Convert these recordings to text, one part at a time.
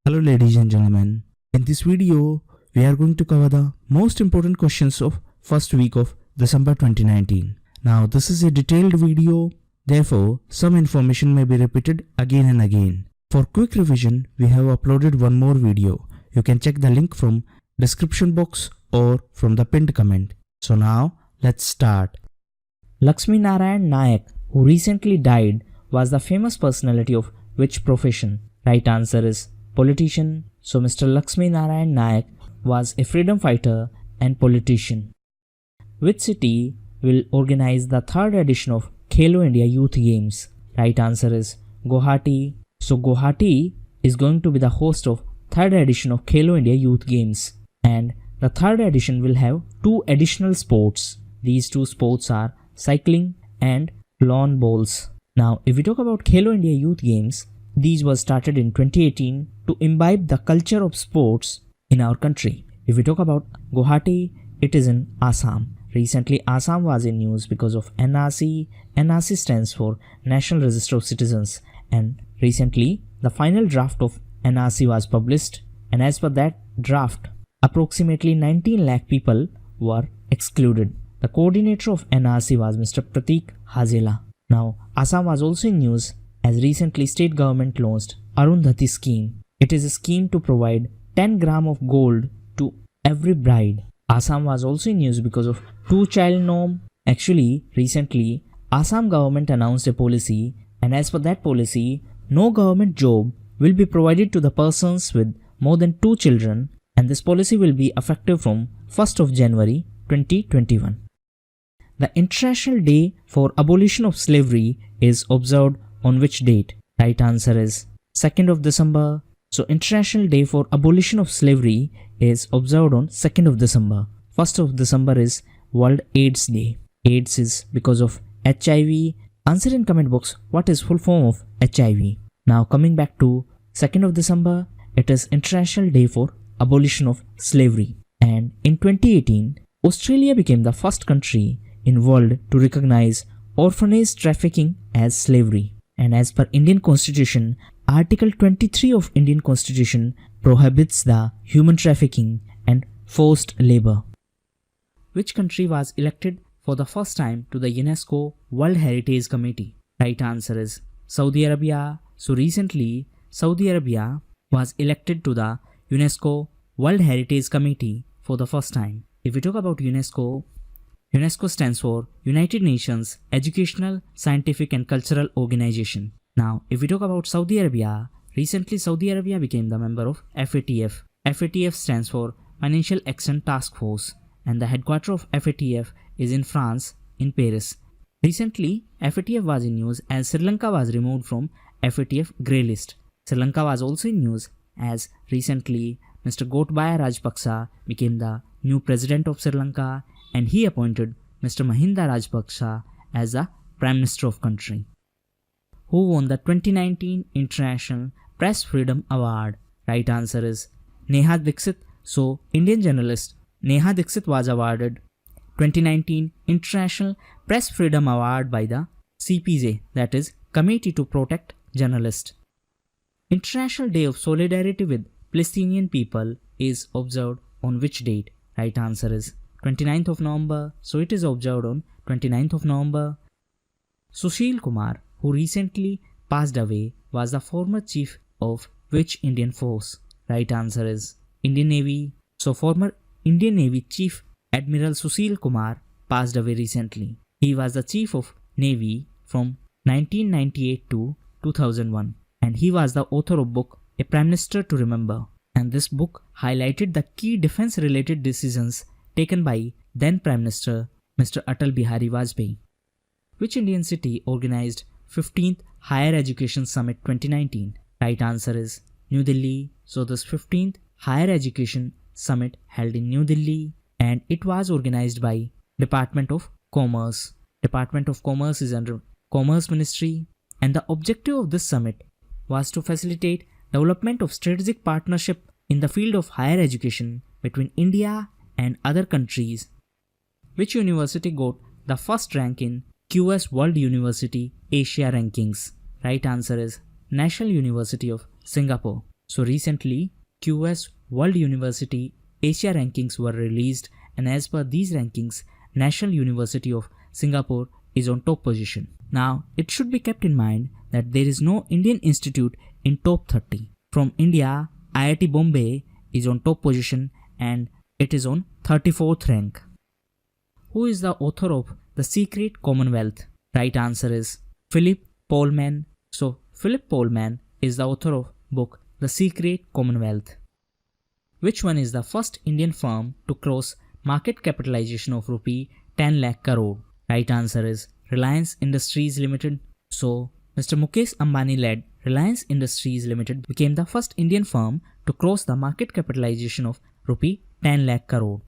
Hello ladies and gentlemen, in this video we are going to cover the most important questions of first week of December 2019. Now this is a detailed video, therefore some information may be repeated again and again. For quick revision we have uploaded one more video. You can check the link from description box or from the pinned comment. So now let's start. Lakshmi Narayan Nayak, who recently died, was the famous personality of which profession? Right answer is politician. So Mr. Lakshmi Narayan Nayak was a freedom fighter and politician. Which city will organize the third edition of Khelo India Youth Games? Right answer is Guwahati. So Guwahati is going to be the host of third edition of Khelo India Youth Games, and the third edition will have two additional sports. These two sports are cycling and lawn bowls. Now if we talk about Khelo India Youth Games, these were started in 2018 to imbibe the culture of sports in our country. If we talk about Guwahati, it is in Assam. Recently Assam was in news because of NRC. NRC stands for National Register of Citizens, and recently the final draft of NRC was published, and as per that draft, approximately 19 lakh people were excluded. The coordinator of NRC was Mr. Pratik Hazela. Now Assam was also in news as recently state government launched Arundhati scheme. It is a scheme to provide 10 gram of gold to every bride. Assam was also in news because of two-child norm. Actually, recently Assam government announced a policy, and as per that policy, no government job will be provided to the persons with more than 2 children, and this policy will be effective from 1st of January 2021. The International Day for Abolition of Slavery is observed on which date? Right answer is 2nd of December. So International Day for Abolition of Slavery is observed on 2nd of December. 1st of December is World AIDS Day. AIDS is because of HIV. Answer in comment box what is full form of HIV. Now coming back to 2nd of December, it is International Day for Abolition of Slavery. And in 2018, Australia became the first country in world to recognize orphanage trafficking as slavery. And as per Indian Constitution, Article 23 of Indian Constitution prohibits the human trafficking and forced labor. Which country was elected for the first time to the UNESCO World Heritage Committee? Right answer is Saudi Arabia. So recently, Saudi Arabia was elected to the UNESCO World Heritage Committee for the first time. If we talk about UNESCO, UNESCO stands for United Nations Educational, Scientific and Cultural Organization. Now, if we talk about Saudi Arabia, recently Saudi Arabia became the member of FATF. FATF stands for Financial Action Task Force, and the headquarters of FATF is in France, in Paris. Recently, FATF was in news as Sri Lanka was removed from FATF grey list. Sri Lanka was also in news as recently Mr. Gotabaya Rajapaksa became the new president of Sri Lanka, and he appointed Mr. Mahinda Rajapaksa as the Prime Minister of country. Who won the 2019 International Press Freedom Award? Right answer is Neha Dixit. So, Indian journalist Neha Dixit was awarded 2019 International Press Freedom Award by the CPJ, that is Committee to Protect Journalists. International Day of Solidarity with Palestinian People is observed on which date? Right answer is 29th of November. So it is observed on 29th of November. Sushil Kumar, who recently passed away, was the former chief of which Indian force? Right answer is Indian Navy. So former Indian Navy Chief Admiral Sushil Kumar passed away recently. He was the Chief of Navy from 1998 to 2001, and he was the author of book A Prime Minister to Remember, and this book highlighted the key defense related decisions taken by then Prime Minister Mr. Atal Bihari Vajpayee. Which Indian city organized 15th Higher Education Summit 2019? Right answer is New Delhi. So this 15th Higher Education Summit held in New Delhi, and it was organized by Department of Commerce. Department of Commerce is under Commerce Ministry, and the objective of this summit was to facilitate development of strategic partnership in the field of higher education between India and other countries. Which university got the first rank in QS World University Asia Rankings? Right answer is National University of Singapore. So recently, QS World University Asia rankings were released, and as per these rankings, National University of Singapore is on top position. Now, it should be kept in mind that there is no Indian institute in top 30. From India, IIT Bombay is on top position and it is on 34th rank. Who is the author of The Secret Commonwealth? Right answer is Philip Pullman. So, Philip Pullman is the author of book The Secret Commonwealth. Which one is the first Indian firm to cross market capitalization of rupee 10 lakh crore? Right answer is Reliance Industries Limited. So, Mr. Mukesh Ambani led Reliance Industries Limited became the first Indian firm to cross the market capitalization of rupee 10 lakh crore.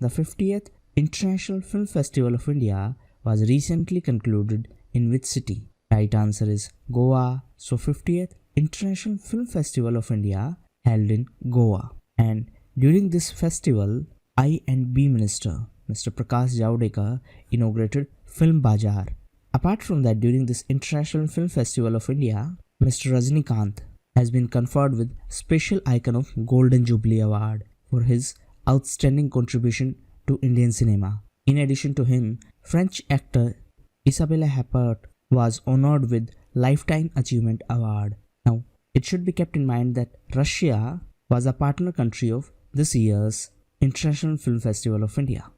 The 50th International Film Festival of India was recently concluded in which city? Right answer is Goa. So 50th International Film Festival of India held in Goa. And during this festival, I&B Minister Mr. Prakash Javadekar inaugurated Film Bazaar. Apart from that, during this International Film Festival of India, Mr. Rajnikant has been conferred with Special Icon of Golden Jubilee Award for his outstanding contribution to Indian cinema. In addition to him, French actor Isabelle Huppert was honored with Lifetime Achievement Award. Now, it should be kept in mind that Russia was a partner country of this year's International Film Festival of India.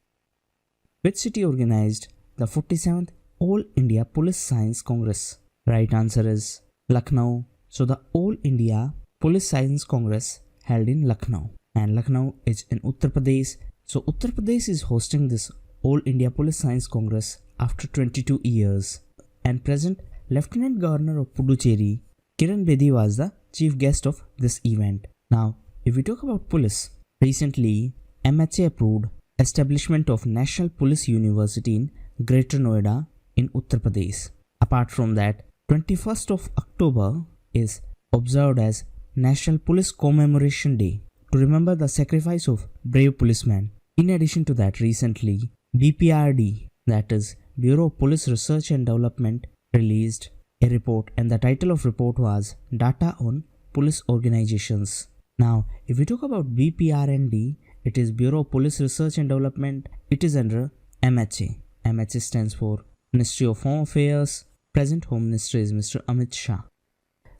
Which city organized the 47th All India Police Science Congress? Right answer is Lucknow. So the All India Police Science Congress held in Lucknow, and Lucknow is in Uttar Pradesh. So Uttar Pradesh is hosting this All India Police Science Congress after 22 years. And present Lieutenant Governor of Puducherry, Kiran Bedi, was the chief guest of this event. Now, if we talk about police, recently MHA approved establishment of National Police University in Greater Noida in Uttar Pradesh. Apart from that, 21st of October is observed as National Police Commemoration Day to remember the sacrifice of brave policemen. In addition to that, recently BPRD, that is Bureau of Police Research and Development, released a report, and the title of report was Data on Police Organizations. Now, if we talk about BPRND, it is Bureau of Police Research and Development. It is under MHA. MHA stands for Ministry of Home Affairs. Present Home Minister is Mr. Amit Shah.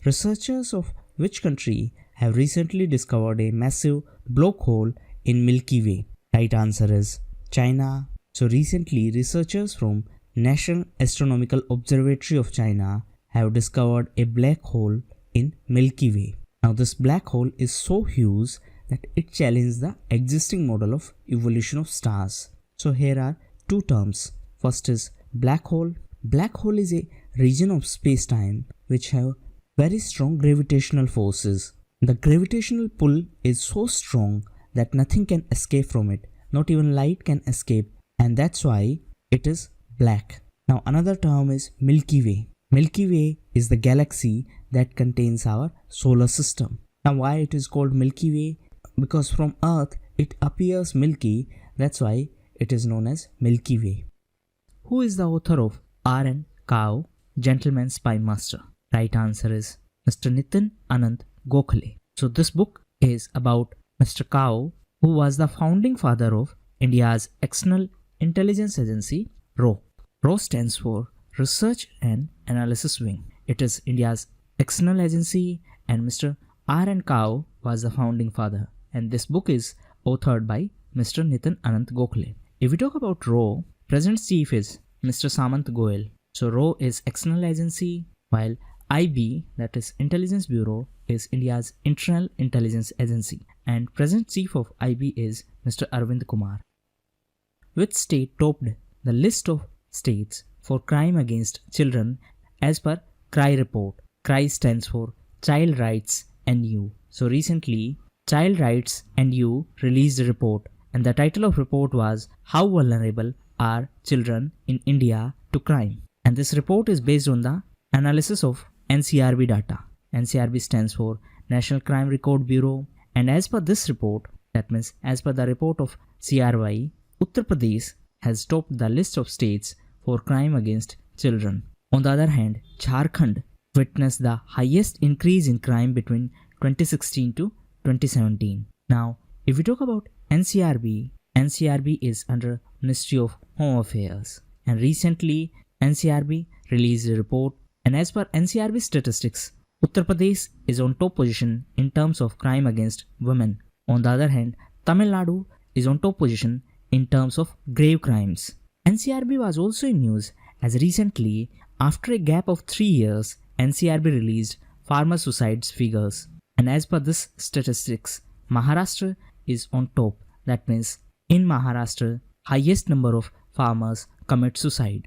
Researchers of which country have recently discovered a massive black hole in Milky Way? Right answer is China. So recently, researchers from National Astronomical Observatory of China have discovered a black hole in Milky Way. Now this black hole is so huge that it challenges the existing model of evolution of stars. So here are two terms. First is black hole. Black hole is a region of space-time which have very strong gravitational forces. The gravitational pull is so strong that nothing can escape from it. Not even light can escape, and that's why it is black. Now another term is Milky Way. Milky Way is the galaxy that contains our solar system. Now why it is called Milky Way? Because from Earth it appears milky, that's why it is known as Milky Way. Who is the author of R and Cow, Gentleman's Spy Master? Right answer is Mr. Nitin Anand Gokhale. So this book is about Mr. Cow, who was the founding father of India's External Intelligence Agency, RAW. RAW stands for Research and Analysis Wing. It is India's external agency, and Mr. R and Cow was the founding father. And this book is authored by Mr. Nitin Anand Gokhale. If we talk about RAW, present chief is Mr. Samant Goel. So RAW is external agency, while IB, that is Intelligence Bureau, is India's Internal Intelligence Agency, and present chief of IB is Mr. Arvind Kumar. Which state topped the list of states for crime against children as per CRI report? CRI stands for Child Rights NU. So recently, Child Rights NU released a report, and the title of report was How Vulnerable Are Children in India to Crime? And this report is based on the analysis of NCRB data. NCRB stands for National Crime Record Bureau, and as per this report, that means as per the report of CRY, Uttar Pradesh has topped the list of states for crime against children. On the other hand, Jharkhand witnessed the highest increase in crime between 2016 to 2017. Now, if we talk about NCRB, NCRB is under Ministry of Home Affairs, and recently NCRB released a report, and as per NCRB statistics, Uttar Pradesh is on top position in terms of crime against women. On the other hand, Tamil Nadu is on top position in terms of grave crimes. NCRB was also in news as recently, after a gap of 3 years, NCRB released farmer suicides figures. And as per this statistics, Maharashtra is on top. That means in Maharashtra, highest number of farmers commit suicide.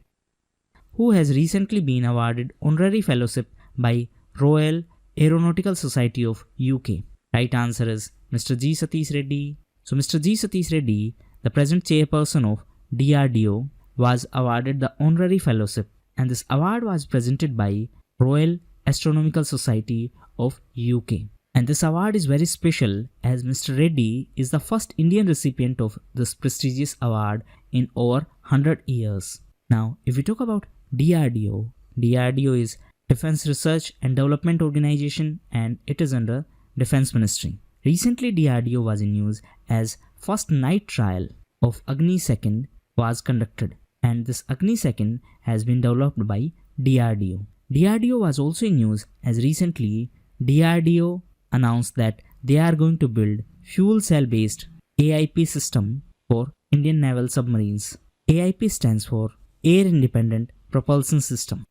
Who has recently been awarded honorary fellowship by Royal Aeronautical Society of UK? Right answer is Mr. G. Satish Reddy. So Mr. G. Satish Reddy, the present chairperson of DRDO, was awarded the honorary fellowship, and this award was presented by Royal Astronomical Society of UK. And this award is very special as Mr. Reddy is the first Indian recipient of this prestigious award in over 100 years. Now, if we talk about DRDO, DRDO is Defense Research and Development Organization, and it is under Defense Ministry. Recently, DRDO was in news as first night trial of Agni 2 was conducted, and this Agni 2 has been developed by DRDO. DRDO was also in news as recently DRDO announced that they are going to build fuel cell based AIP system for Indian naval submarines. AIP stands for Air Independent Propulsion System.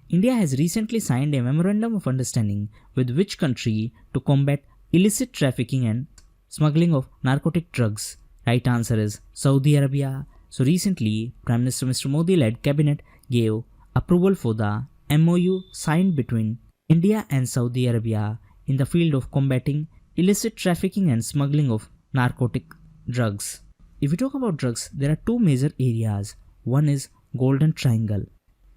India has recently signed a memorandum of understanding with which country to combat illicit trafficking and smuggling of narcotic drugs? Right answer is Saudi Arabia. So recently, Prime Minister Mr. Modi-led cabinet gave approval for the MOU signed between India and Saudi Arabia in the field of combating illicit trafficking and smuggling of narcotic drugs. If we talk about drugs, there are two major areas. One is Golden Triangle,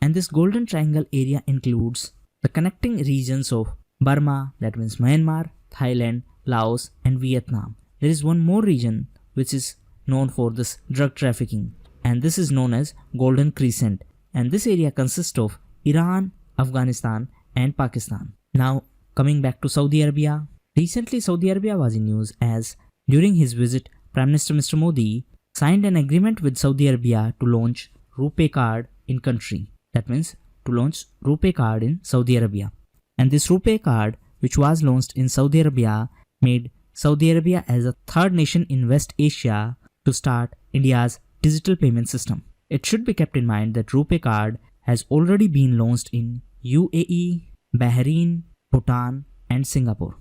and this Golden Triangle area includes the connecting regions of Burma, that means Myanmar, Thailand, Laos, and Vietnam. There is one more region which is known for this drug trafficking, and this is known as Golden Crescent, and this area consists of Iran, Afghanistan, and Pakistan. Now, coming back to Saudi Arabia. Recently, Saudi Arabia was in news as during his visit, Prime Minister Mr. Modi signed an agreement with Saudi Arabia to launch RuPay card in country. That means to launch RuPay card in Saudi Arabia. And this RuPay card, which was launched in Saudi Arabia, made Saudi Arabia as a third nation in West Asia to start India's digital payment system. It should be kept in mind that RuPay card has already been launched in UAE, Bahrain, Bhutan, and Singapore,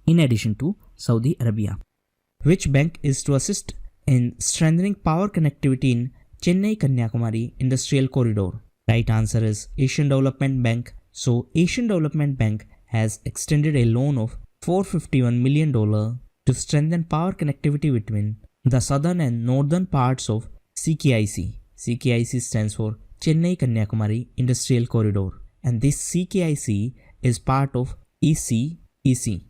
in addition to Saudi Arabia. Which bank is to assist in strengthening power connectivity in Chennai-Kanyakumari Industrial Corridor? Right answer is Asian Development Bank. So, Asian Development Bank has extended a loan of $451 million to strengthen power connectivity between the southern and northern parts of CKIC. CKIC stands for Chennai-Kanyakumari Industrial Corridor, and this CKIC is part of ECEC.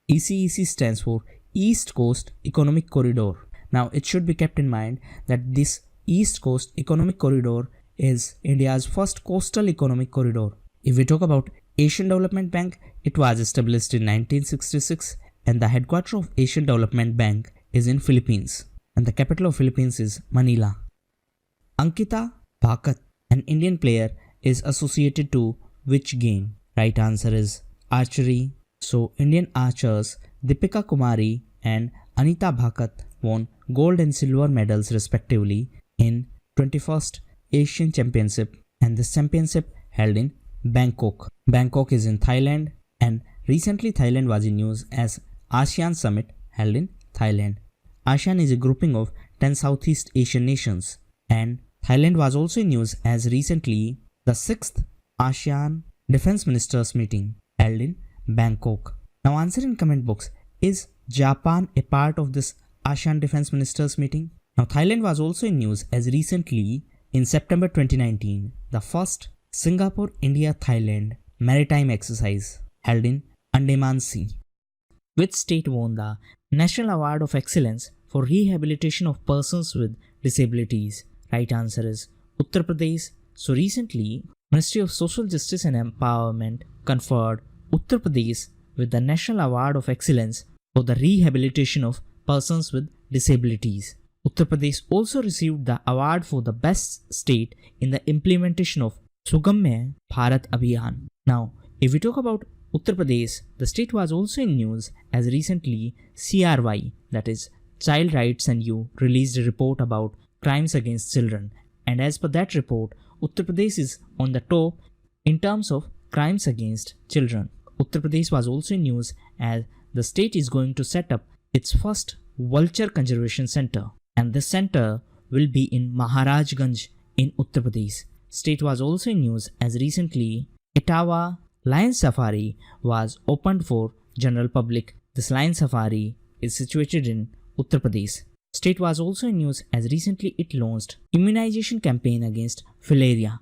ECEC stands for East Coast Economic Corridor. Now, it should be kept in mind that this East Coast Economic Corridor is India's first coastal economic corridor. If we talk about Asian Development Bank, it was established in 1966, and the headquarters of Asian Development Bank is in Philippines, and the capital of Philippines is Manila. Ankita Bhakat, an Indian player, is associated to which game? Right answer is archery. So, Indian archers Deepika Kumari and Anita Bhakat won gold and silver medals respectively in 21st Asian Championship, and this championship held in Bangkok. Bangkok is in Thailand, and recently Thailand was in news as ASEAN Summit held in Thailand. ASEAN is a grouping of 10 Southeast Asian nations, and Thailand was also in news as recently the 6th ASEAN Defense Ministers meeting held in Bangkok. Now answer in comment box, is Japan a part of this ASEAN Defense Ministers meeting? Now Thailand was also in news as recently in September 2019, the first Singapore-India-Thailand maritime exercise held in Andaman Sea. Which state won the National Award of Excellence for Rehabilitation of Persons with Disabilities? Right answer is Uttar Pradesh. So recently, Ministry of Social Justice and Empowerment conferred Uttar Pradesh with the National Award of Excellence for the Rehabilitation of Persons with Disabilities. Uttar Pradesh also received the award for the best state in the implementation of Sugamya Bharat Abhiyan. Now, if we talk about Uttar Pradesh, the state was also in news as recently CRY, that is Child Rights and You, released a report about crimes against children. And as per that report, Uttar Pradesh is on the top in terms of crimes against children. Uttar Pradesh was also in news as the state is going to set up its first vulture conservation center. And this center will be in Maharajganj in Uttar Pradesh. State was also in news as recently Etawah Lion Safari was opened for general public. This lion safari is situated in Uttar Pradesh. State was also in news as recently it launched immunization campaign against filaria.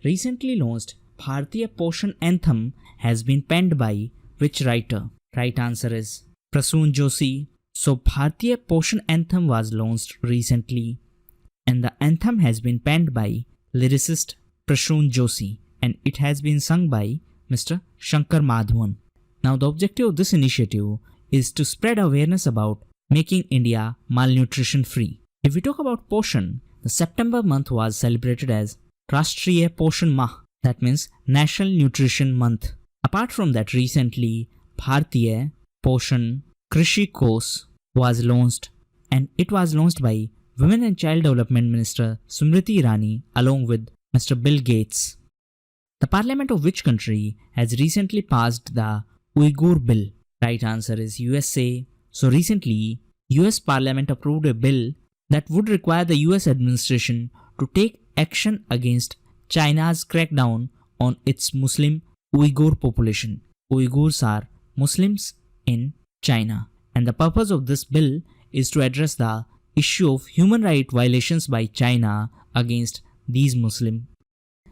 Recently launched Bharatiya Poshan Anthem has been penned by which writer? Right answer is Prasoon Joshi. So Bharatiya Poshan Anthem was launched recently and the anthem has been penned by lyricist Prasoon Joshi and it has been sung by Mr. Shankar Madhavan. Now the objective of this initiative is to spread awareness about making India malnutrition free. If we talk about Poshan, the September month was celebrated as Rashtriya Poshan Mah, that means National Nutrition Month. Apart from that, recently Bharatiya Poshan Krishi Course was launched and it was launched by Women and Child Development Minister Smriti Irani along with Mr. Bill Gates. The parliament of which country has recently passed the Uyghur Bill? Right answer is USA. So recently, US Parliament approved a bill that would require the US administration to take action against China's crackdown on its Muslim Uyghur population. Uyghurs are Muslims in China. And the purpose of this bill is to address the issue of human rights violations by China against these Muslims.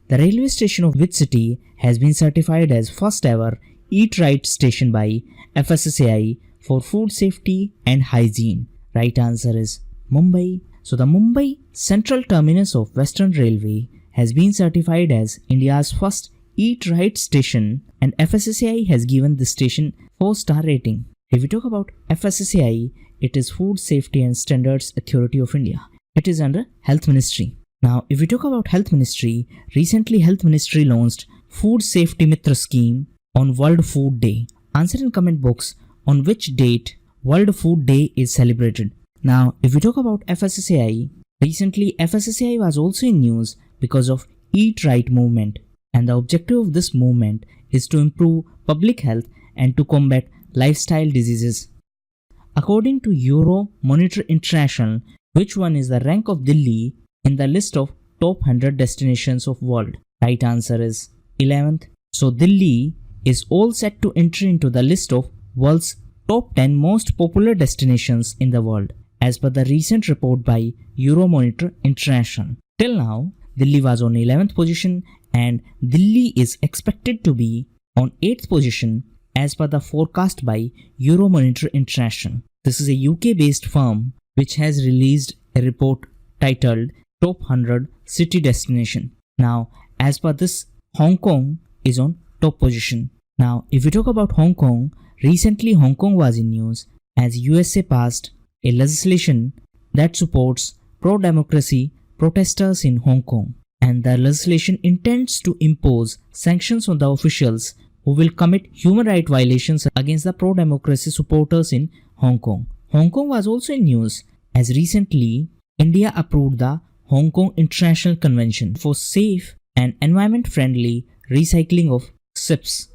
The railway station of which city has been certified as first ever Eat Right station by FSSAI for food safety and hygiene? Right answer is Mumbai. So the Mumbai Central Terminus of Western Railway has been certified as India's first Eat Right station and FSSAI has given this station 4-star rating. If we talk about FSSAI, it is Food Safety and Standards Authority of India. It is under Health Ministry. Now, if we talk about Health Ministry, recently Health Ministry launched Food Safety Mitra scheme on World Food Day. Answer in comment box on which date World Food Day is celebrated. Now, if we talk about FSSAI, recently FSSAI was also in news because of Eat Right movement. And the objective of this movement is to improve public health and to combat lifestyle diseases. According to Euromonitor International, which one is the rank of Delhi in the list of top 100 destinations of world? Right answer is 11th. So Delhi is all set to enter into the list of world's top 10 most popular destinations in the world as per the recent report by Euromonitor International. Till now, Delhi was on 11th position and Delhi is expected to be on 8th position as per the forecast by Euromonitor International. This is a UK based firm which has released a report titled Top 100 City Destination. Now, as per this, Hong Kong is on top position. Now, if we talk about Hong Kong, recently Hong Kong was in news as USA passed a legislation that supports pro-democracy protesters in Hong Kong. And the legislation intends to impose sanctions on the officials who will commit human rights violations against the pro-democracy supporters in Hong Kong. Hong Kong was also in news as recently India approved the Hong Kong International Convention for safe and environment-friendly recycling of ships.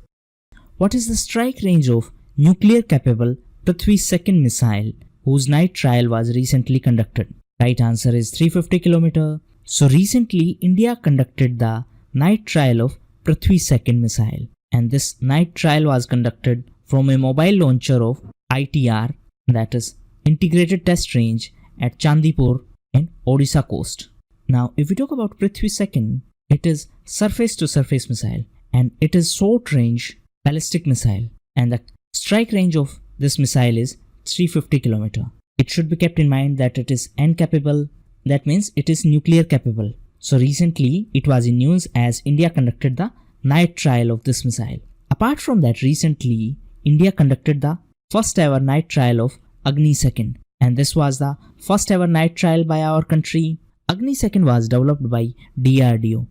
What is the strike range of nuclear-capable Prithvi's second missile whose night trial was recently conducted? Right answer is 350 km. So recently India conducted the night trial of Prithvi's second missile. And this night trial was conducted from a mobile launcher of ITR, that is Integrated Test Range at Chandipur in Odisha coast. Now, if we talk about Prithvi's second, it is surface-to-surface missile and it is short-range ballistic missile and the strike range of this missile is 350 km. It should be kept in mind that it is N-capable, that means it is nuclear capable. So recently it was in news as India conducted the night trial of this missile. Apart from that, recently India conducted the first ever night trial of Agni 2nd, and this was the first ever night trial by our country. Agni 2nd was developed by DRDO.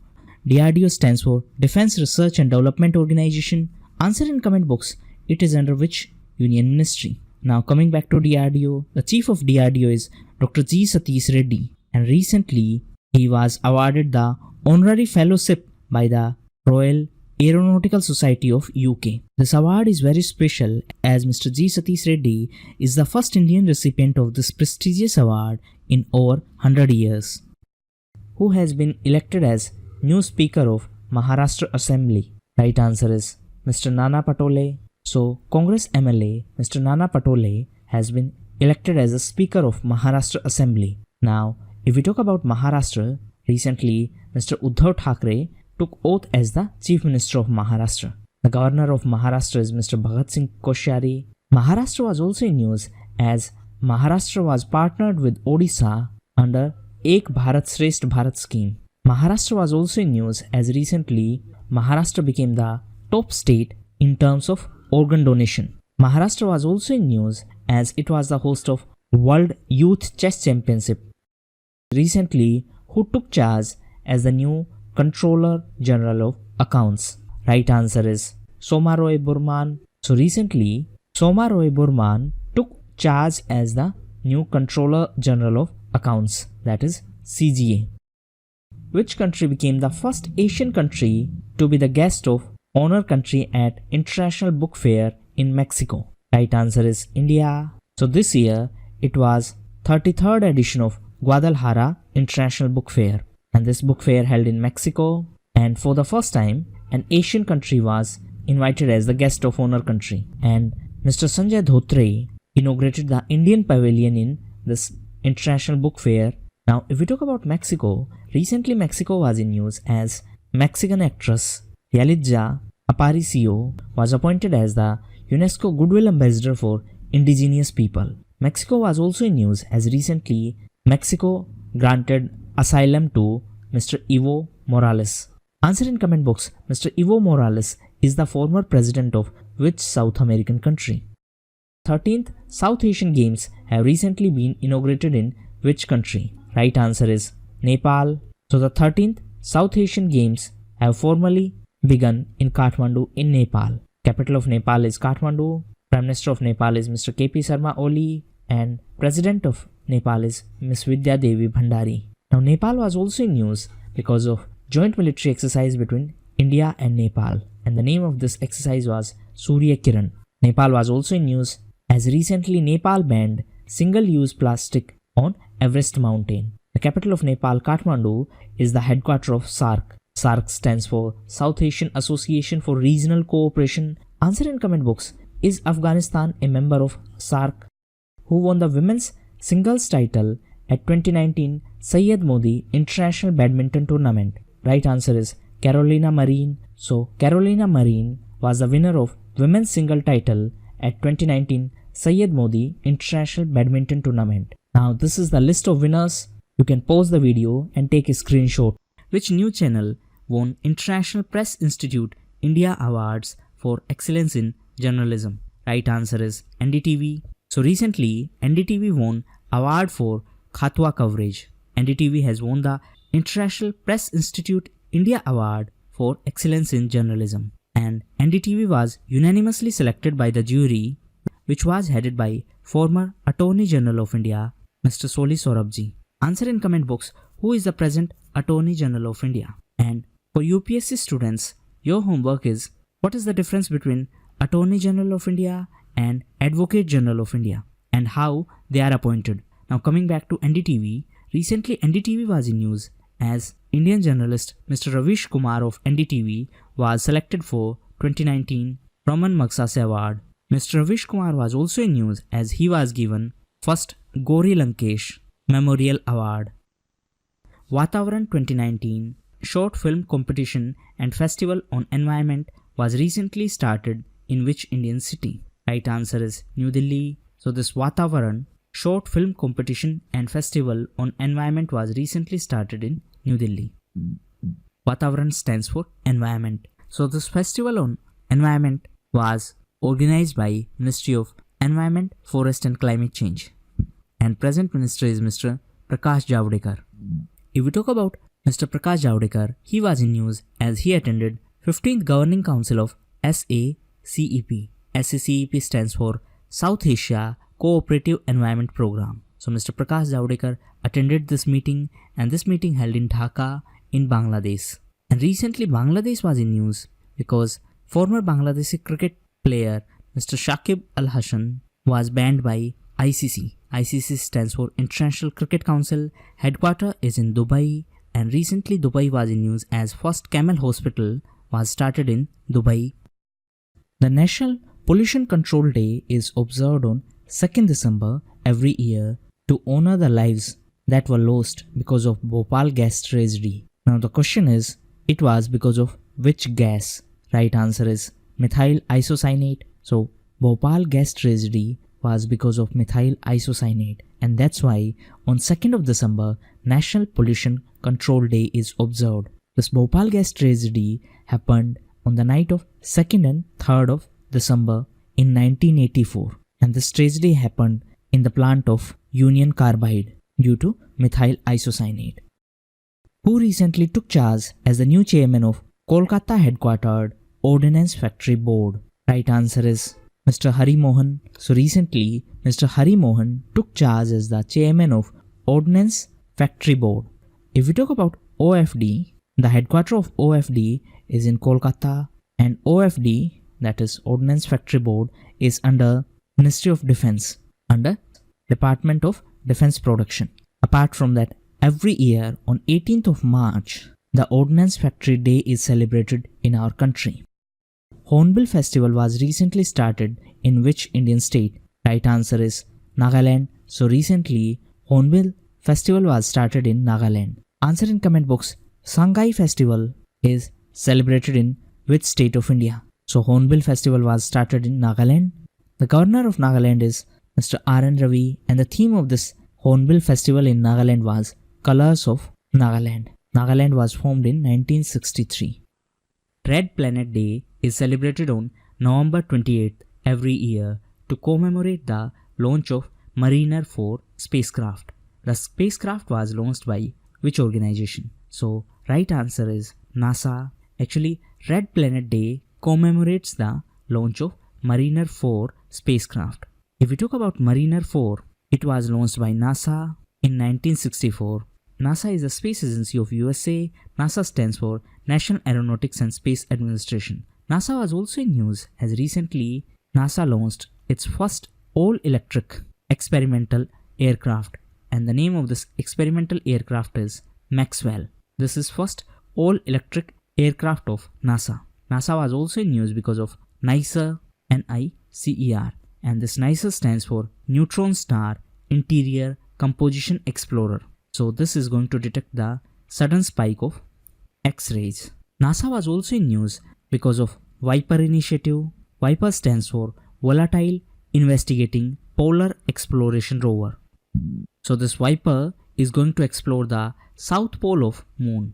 DRDO stands for Defense Research and Development Organization. Answer in comment box. It is under which Union Ministry? Now coming back to DRDO, the chief of DRDO is Dr. G. Satish Reddy, and recently he was awarded the honorary fellowship by the Royal Aeronautical Society of UK. This award is very special as Mr. G. Satish Reddy is the first Indian recipient of this prestigious award in over 100 years. Who has been elected as new Speaker of Maharashtra Assembly? Right answer is Mr. Nana Patole. So, Congress MLA Mr. Nana Patole has been elected as the Speaker of Maharashtra Assembly. Now, if we talk about Maharashtra, recently Mr. Uddhav Thackeray took oath as the Chief Minister of Maharashtra. The Governor of Maharashtra is Mr. Bhagat Singh Koshyari. Maharashtra was also in news as Maharashtra was partnered with Odisha under Ek Bharat Shrestha Bharat scheme. Maharashtra was also in news as recently Maharashtra became the top state in terms of organ donation. Maharashtra was also in news as it was the host of World Youth Chess Championship. Recently, who took charge as the new Controller General of Accounts? Right answer is Soma Roy Burman. So recently, Soma Roy Burman took charge as the new Controller General of Accounts, that is CGA. Which country became the first Asian country to be the guest of honor country at International Book Fair in Mexico? Right answer is India. So this year it was 33rd edition of Guadalajara International Book Fair, and this book fair held in Mexico, and for the first time an Asian country was invited as the guest of honor country, and Mr. Sanjay Dhotre inaugurated the Indian pavilion in this International Book Fair. Now if we talk about Mexico, recently Mexico was in news as Mexican actress Yalitza Aparicio was appointed as the UNESCO Goodwill Ambassador for Indigenous People. Mexico was also in news as recently Mexico granted asylum to Mr. Evo Morales. Answer in comment box. Mr. Evo Morales is the former president of which South American country? 13th South Asian Games have recently been inaugurated in which country? Right answer is Nepal. So the 13th South Asian Games have formally begun in Kathmandu in Nepal. Capital of Nepal is Kathmandu. Prime Minister of Nepal is Mr. KP Sharma Oli, and President of Nepal is Ms. Vidya Devi Bhandari. Now Nepal was also in news because of joint military exercise between India and Nepal, and the name of this exercise was Surya Kiran. Nepal was also in news as recently Nepal banned single-use plastic on Everest mountain. The capital of Nepal, Kathmandu, is the headquarters of SAARC. SAARC stands for South Asian Association for Regional Cooperation. Answer in comment box. Is Afghanistan a member of SAARC? Who won the women's singles title at 2019 Syed Modi International Badminton Tournament? Right answer is Carolina Marin. So Carolina Marin was the winner of women's single title at 2019 Syed Modi International Badminton Tournament. Now this is the list of winners. You can pause the video and take a screenshot. Which new channel won International Press Institute India Awards for Excellence in Journalism? Right answer is NDTV. So recently NDTV won award for Khatwa coverage. NDTV has won the International Press Institute India Award for Excellence in Journalism, and NDTV was unanimously selected by the jury, which was headed by former Attorney General of India, Mr. Soli Sorabji. Answer in comment box. Who is the present Attorney General of India? And for UPSC students, your homework is what is the difference between Attorney General of India and Advocate General of India, and how they are appointed. Now coming back to NDTV, recently NDTV was in news as Indian journalist Mr. Ravish Kumar of NDTV was selected for 2019 Raman Magsase Award. Mr. Ravish Kumar was also in news as he was given first Gauri Lankesh Memorial Award. Vatavaran 2019 Short Film Competition and Festival on Environment was recently started in which Indian city? Right answer is New Delhi. So this Vatavaran Short Film Competition and Festival on Environment was recently started in New Delhi. Vatavaran stands for environment. So this festival on environment was organized by Ministry of Environment, Forest and Climate Change. And present minister is Mr. Prakash Javadekar. If we talk about Mr. Prakash Javadekar, he was in news as he attended 15th Governing Council of SACEP. SACEP stands for South Asia Cooperative Environment Program. So Mr. Prakash Javadekar attended this meeting, and this meeting held in Dhaka in Bangladesh. And recently Bangladesh was in news because former Bangladeshi cricket player Mr. Shakib Al Hasan was banned by ICC. ICC stands for International Cricket Council. Headquarters is in Dubai, and recently Dubai was in news as first camel hospital was started in Dubai. The National Pollution Control Day is observed on 2nd December every year to honor the lives that were lost because of Bhopal gas tragedy. Now the question is, it was because of which gas? Right answer is methyl isocyanate. So Bhopal gas tragedy was because of methyl isocyanate, and that's why on 2nd of December National Pollution Control Day is observed. This Bhopal gas tragedy happened on the night of 2nd and 3rd of December in 1984, and this tragedy happened in the plant of Union Carbide due to methyl isocyanate. Who recently took charge as the new chairman of Kolkata headquartered Ordnance Factory Board? Right answer is Mr. Hari Mohan. So recently Mr. Hari Mohan took charge as the chairman of Ordnance Factory Board. If we talk about OFD, the headquarters of OFD is in Kolkata, and OFD, that is Ordnance Factory Board, is under Ministry of Defense, under Department of Defense Production. Apart from that, every year on 18th of March, the Ordnance Factory Day is celebrated in our country. Hornbill Festival was recently started in which Indian state? Right answer is Nagaland. So recently Hornbill Festival was started in Nagaland. Answer in comment box. Sangai Festival is celebrated in which state of India? So Hornbill Festival was started in Nagaland. The governor of Nagaland is Mr. R.N. Ravi, and the theme of this Hornbill Festival in Nagaland was Colors of Nagaland. Nagaland was formed in 1963. Red Planet Day is celebrated on November 28th every year to commemorate the launch of Mariner 4 spacecraft. The spacecraft was launched by which organization? So right answer is NASA. Actually, Red Planet Day commemorates the launch of Mariner 4 spacecraft. If we talk about Mariner 4, it was launched by NASA in 1964. NASA is a space agency of USA. NASA stands for National Aeronautics and Space Administration. NASA was also in news as recently NASA launched its first all-electric experimental aircraft, and the name of this experimental aircraft is Maxwell. This is first all-electric aircraft of NASA. NASA was also in news because of NICER, NICER, and this NICER stands for Neutron Star Interior Composition Explorer. So this is going to detect the sudden spike of X-rays. NASA was also in news because of Viper initiative. Viper stands for Volatile Investigating Polar Exploration Rover. So this Viper is going to explore the South Pole of Moon.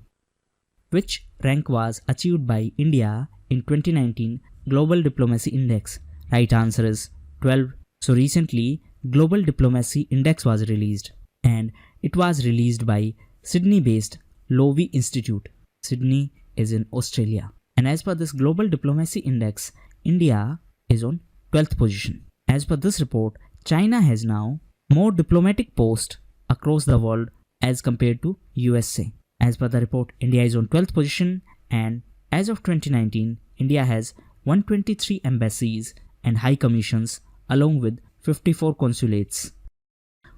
Which rank was achieved by India in 2019 Global Diplomacy Index? Right answer is 12. So recently Global Diplomacy Index was released, and it was released by Sydney-based Lowy Institute. Sydney is in Australia. And as per this Global Diplomacy Index, India is on 12th position. As per this report, China has now more diplomatic posts across the world as compared to USA. As per the report, India is on 12th position, and as of 2019, India has 123 embassies and high commissions along with 54 consulates.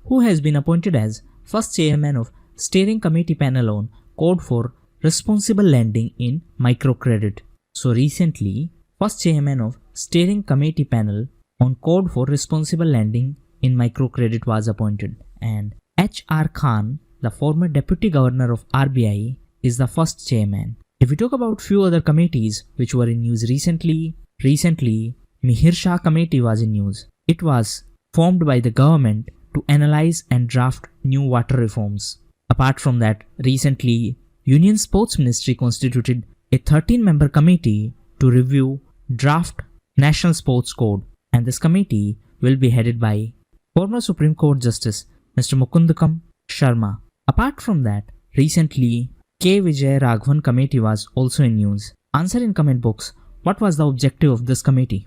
Who has been appointed as first chairman of Steering Committee Panel on Code for Responsible Lending in Microcredit? So recently, first chairman of Steering Committee Panel on Code for Responsible Lending in Microcredit was appointed, and H.R. Khan, the former Deputy Governor of RBI, is the first chairman. If we talk about few other committees which were in news recently, Mihir Shah Committee was in news. It was formed by the government to analyze and draft new water reforms. Apart from that, recently, Union Sports Ministry constituted a 13-member committee to review draft National Sports Code, and this committee will be headed by former Supreme Court Justice Mr. Mukundakam Sharma. Apart from that, recently K. Vijay Raghavan committee was also in news. Answer in comment box, what was the objective of this committee?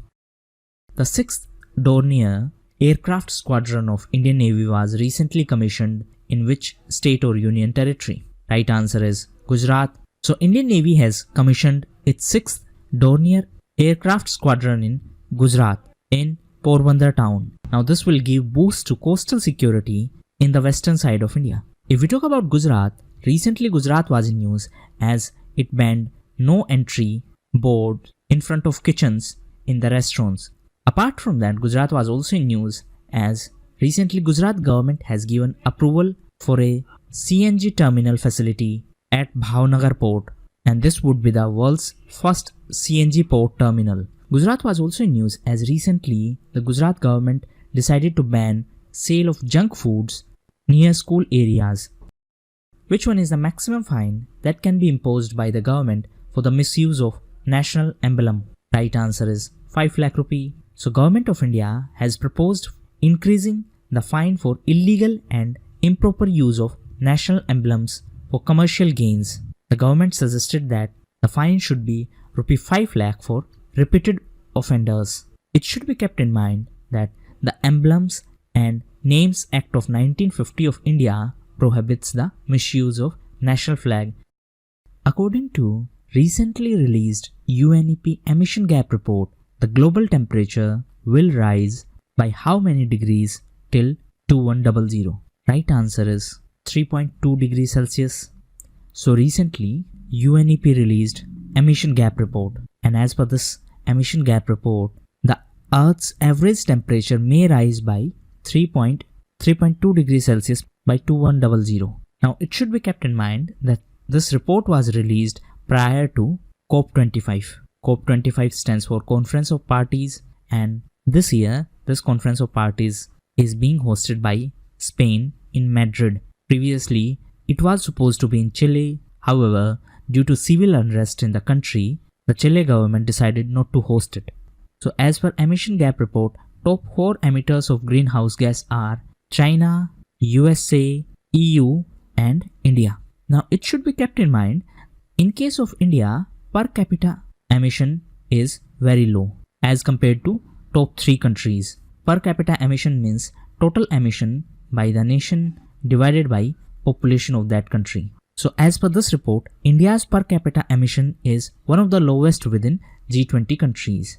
The 6th Dornier Aircraft Squadron of Indian Navy was recently commissioned in which state or union territory? Right answer is Gujarat. So Indian Navy has commissioned its 6th Dornier Aircraft Squadron in Gujarat in Porbandar town. Now this will give boost to coastal security in the western side of India. If we talk about Gujarat, recently Gujarat was in news as it banned no entry board in front of kitchens in the restaurants. Apart from that, Gujarat was also in news as recently Gujarat government has given approval for a CNG terminal facility at Bhavnagar port, and this would be the world's first CNG port terminal. Gujarat was also in news as recently the Gujarat government decided to ban sale of junk foods near school areas. Which one is the maximum fine that can be imposed by the government for the misuse of national emblem? Right answer is 5 lakh rupee. So Government of India has proposed increasing the fine for illegal and improper use of national emblems for commercial gains. The government suggested that the fine should be rupee 5 lakh for repeated offenders. It should be kept in mind that the Emblems and Names Act of 1950 of India prohibits the misuse of national flag. According to recently released UNEP emission gap report, the global temperature will rise by how many degrees till 2100? Right answer is 3.2 degrees Celsius. So recently UNEP released emission gap report, and as per this emission gap report, the Earth's average temperature may rise by 3.2 degrees Celsius by 2100. Now it should be kept in mind that this report was released prior to COP25. COP25 stands for Conference of Parties, and this year this Conference of Parties is being hosted by Spain in Madrid. Previously it was supposed to be in Chile. However, due to civil unrest in the country, the Chile government decided not to host it. So as per emission gap report, top 4 emitters of greenhouse gas are China, USA, EU and India. Now it should be kept in mind, in case of India, per capita emission is very low as compared to top 3 countries. Per capita emission means total emission by the nation divided by population of that country. So as per this report, India's per capita emission is one of the lowest within G20 countries.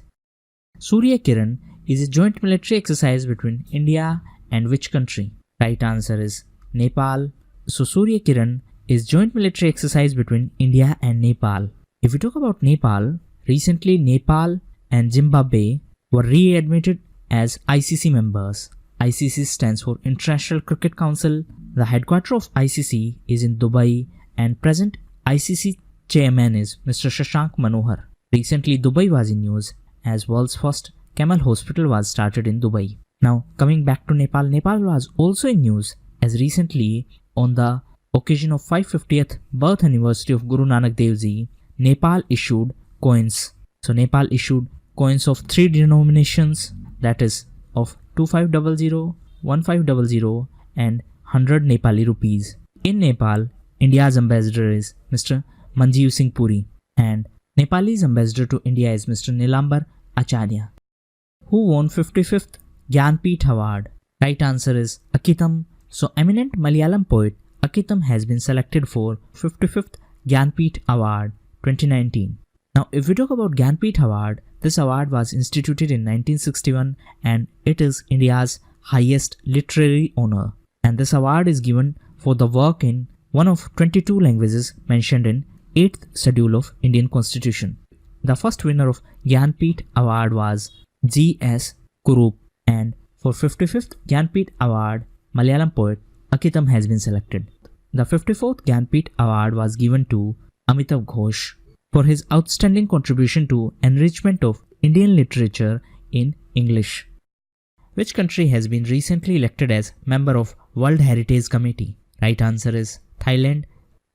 Surya Kiran is a joint military exercise between India and which country? Right answer is Nepal. So Surya Kiran is joint military exercise between India and Nepal. If we talk about Nepal, recently Nepal and Zimbabwe were readmitted as ICC members. ICC stands for International Cricket Council. The headquarters of ICC is in Dubai, and present ICC chairman is Mr. Shashank Manohar. Recently Dubai was in news as world's first camel hospital was started in Dubai. Now coming back to Nepal, Nepal was also in news as recently on the occasion of 550th birth anniversary of Guru Nanak Dev Ji, Nepal issued coins. So Nepal issued coins of 3 denominations, that is of 2500, 1500 and 100 Nepali rupees. In Nepal, India's ambassador is Mr. Manjeev Singh Puri, and Nepalese ambassador to India is Mr. Nilambar Acharya. Who won 55th Gyanpith Award? Right answer is Akitam. So eminent Malayalam poet Akitam has been selected for 55th Gyanpith Award 2019. Now if we talk about Gyanpith Award, this award was instituted in 1961 and it is India's highest literary honor. And this award is given for the work in one of 22 languages mentioned in 8th schedule of Indian Constitution. The first winner of Gyanpith Award was G.S. Kurup, and for 55th Gyanpith Award, Malayalam poet Akitam has been selected. The 54th Gyanpith Award was given to Amitav Ghosh for his outstanding contribution to enrichment of Indian literature in English. Which country has been recently elected as member of World Heritage Committee? Right answer is Thailand.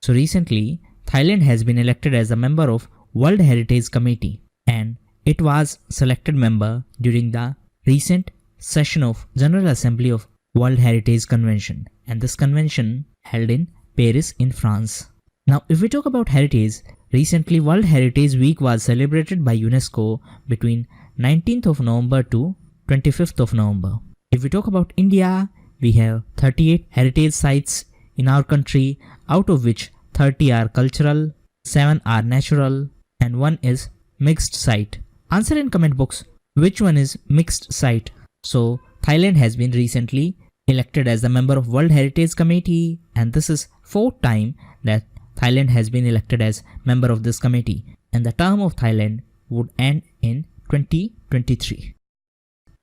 So recently, Thailand has been elected as a member of World Heritage Committee, and It was selected member during the recent session of General Assembly of World Heritage Convention, and this convention held in Paris in France. Now, if we talk about heritage, recently World Heritage Week was celebrated by UNESCO between 19th of November to 25th of November. If we talk about India, we have 38 heritage sites in our country, out of which 30 are cultural, 7 are natural, and 1 is mixed site. Answer in comment box which one is mixed site. So Thailand has been recently elected as the member of World Heritage Committee, and this is 4th time that Thailand has been elected as member of this committee, and the term of Thailand would end in 2023.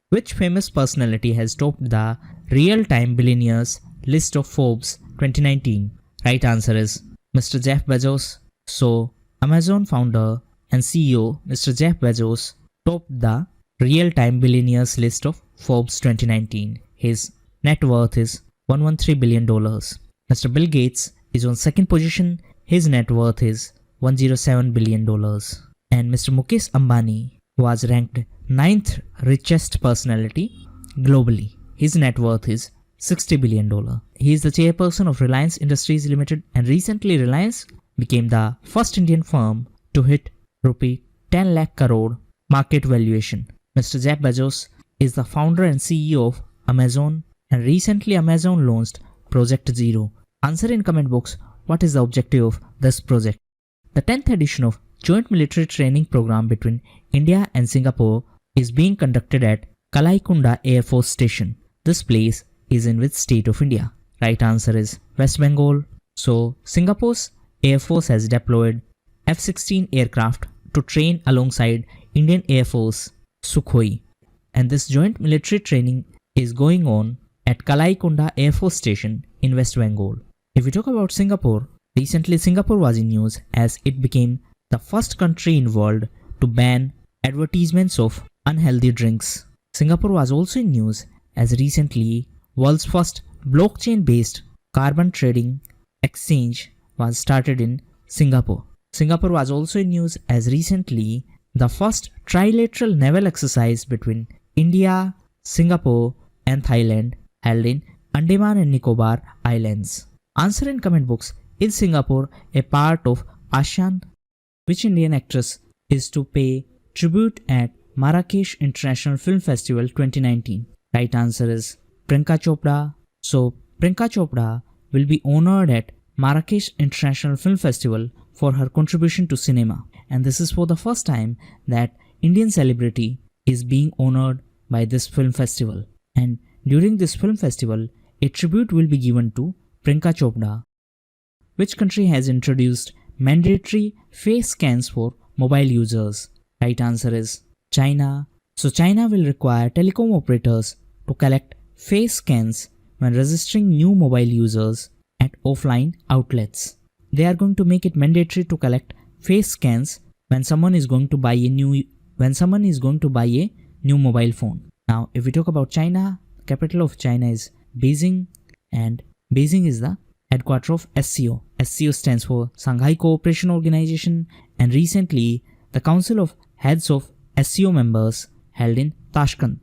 Which famous personality has topped the real-time billionaires list of Forbes 2019? Right answer is Mr. Jeff Bezos. So Amazon founder and CEO Mr. Jeff Bezos topped the real-time billionaires list of Forbes 2019. His net worth is $113 billion. Mr. Bill Gates is on second position. His net worth is $107 billion. And Mr. Mukesh Ambani was ranked 9th richest personality globally. His net worth is $60 billion. He is the chairperson of Reliance Industries Limited, and recently Reliance became the first Indian firm to hit rupee 10 lakh crore market valuation. Mr. Jeff Bezos is the founder and CEO of Amazon, and recently Amazon launched Project Zero. Answer in comment box what is the objective of this project. The 10th edition of Joint Military Training Program between India and Singapore is being conducted at Kalaikunda Air Force Station. This place is in which state of India? Right answer is West Bengal. So Singapore's Air Force has deployed F-16 aircraft to train alongside Indian Air Force Sukhoi, and this joint military training is going on at Kalaikunda Air Force Station in West Bengal. If we talk about Singapore, recently Singapore was in news as it became the first country in world to ban advertisements of unhealthy drinks. Singapore was also in news as recently world's first blockchain-based carbon trading exchange was started in Singapore. Singapore was also in news as recently the first trilateral naval exercise between India, Singapore and Thailand held in Andaman and Nicobar Islands. Answer in comment box, is Singapore a part of ASEAN? Which Indian actress is to pay tribute at Marrakesh International Film Festival 2019? Right answer is Priyanka Chopra. So Priyanka Chopra will be honored at Marrakesh International Film Festival for her contribution to cinema, and this is for the first time that Indian celebrity is being honored by this film festival. And during this film festival, a tribute will be given to Priyanka Chopra. Which country has introduced mandatory face scans for mobile users? Right answer is China. So China will require telecom operators to collect face scans when registering new mobile users at offline outlets. They are going to make it mandatory to collect face scans when someone is going to buy a new mobile phone. Now, if we talk about China, capital of China is Beijing, and Beijing is the headquarters of SCO. SCO stands for Shanghai Cooperation Organization, and recently the Council of Heads of SCO members held in Tashkent,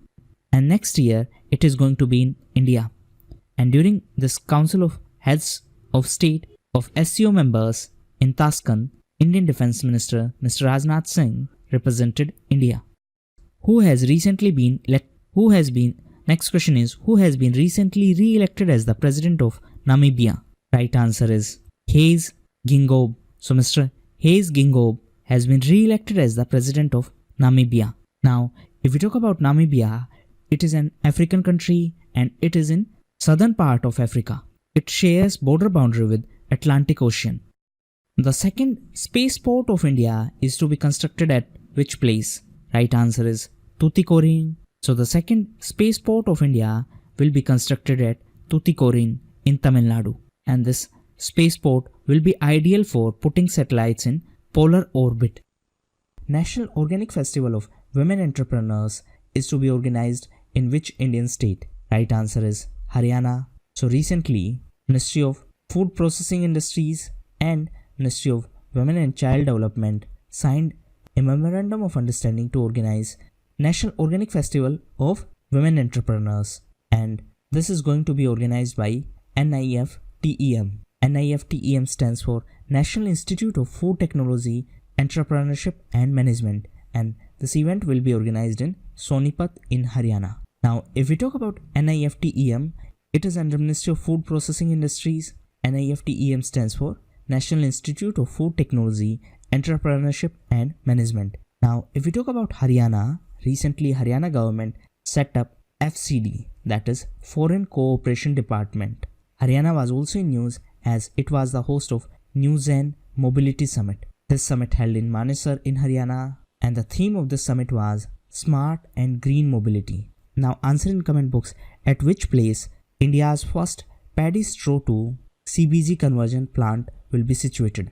and next year it is going to be in India. And during this Council of Heads of State of SCO members in Tashkent, Indian Defense Minister Mr. Rajnath Singh represented India. Next question is, who has been recently re-elected as the president of Namibia? Right answer is Hayes Geingob. So Mr. Hayes Geingob has been re-elected as the president of Namibia. Now, if we talk about Namibia, it is an African country and it is in southern part of Africa. It shares border boundary with Atlantic Ocean. The second spaceport of India is to be constructed at which place? Right answer is Tuticorin. So the second spaceport of India will be constructed at Tuticorin in Tamil Nadu, and this spaceport will be ideal for putting satellites in polar orbit. National Organic Festival of Women Entrepreneurs is to be organized in which Indian state? Right answer is Haryana. So recently, Ministry of Food Processing Industries and Ministry of Women and Child Development signed a memorandum of understanding to organize National Organic Festival of Women Entrepreneurs, and this is going to be organized by NIFTEM. NIFTEM stands for National Institute of Food Technology, Entrepreneurship and Management, and this event will be organized in Sonipat in Haryana. Now, if we talk about NIFTEM, it is under Ministry of Food Processing Industries. NIFTEM stands for National Institute of Food Technology, Entrepreneurship and Management. Now, if we talk about Haryana, recently Haryana government set up FCD, that is Foreign Cooperation Department. Haryana was also in news as it was the host of New Zen Mobility Summit. This summit held in Manesar in Haryana, and the theme of this summit was Smart and Green Mobility. Now answer in comment box at which place India's first paddy straw to CBG conversion plant will be situated.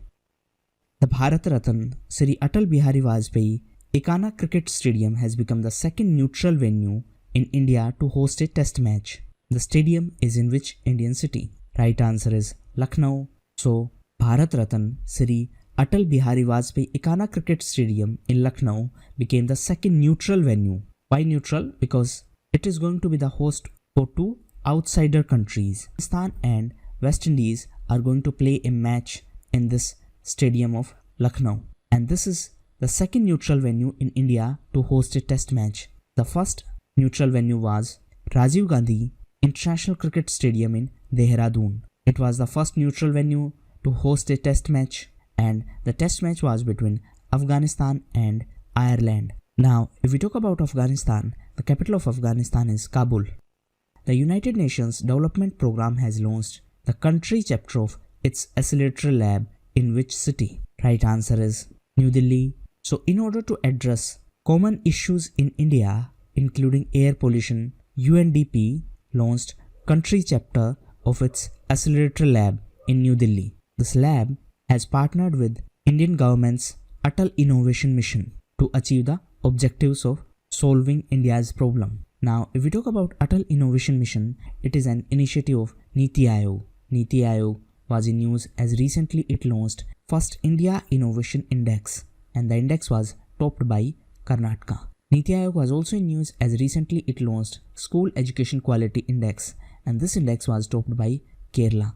The Bharat Ratan Sri Atal Bihari Vajpayee Ekana Cricket Stadium has become the second neutral venue in India to host a test match. The stadium is in which Indian city? Right answer is Lucknow. So Bharat Ratan Sri Atal Bihari Vajpayee Ekana Cricket Stadium in Lucknow became the second neutral venue. Why neutral? Because it is going to be the host for two outsider countries. Pakistan and West Indies are going to play a match in this stadium of Lucknow, and this is the second neutral venue in India to host a test match. The first neutral venue was Rajiv Gandhi International Cricket Stadium in Dehradun. It was the first neutral venue to host a test match, and the test match was between Afghanistan and Ireland. Now, if we talk about Afghanistan, the capital of Afghanistan is Kabul. The United Nations Development Program has launched the country chapter of its accelerator lab in which city? Right answer is New Delhi. So in order to address common issues in India, including air pollution, UNDP launched country chapter of its accelerator lab in New Delhi. This lab has partnered with Indian government's Atal Innovation Mission to achieve the objectives of solving India's problem. Now, if we talk about Atal Innovation Mission, it is an initiative of Niti Aayog. Niti Aayog was in news as recently it launched first India Innovation Index, and the index was topped by Karnataka. Niti Aayog was also in news as recently it launched School Education Quality Index, and this index was topped by Kerala.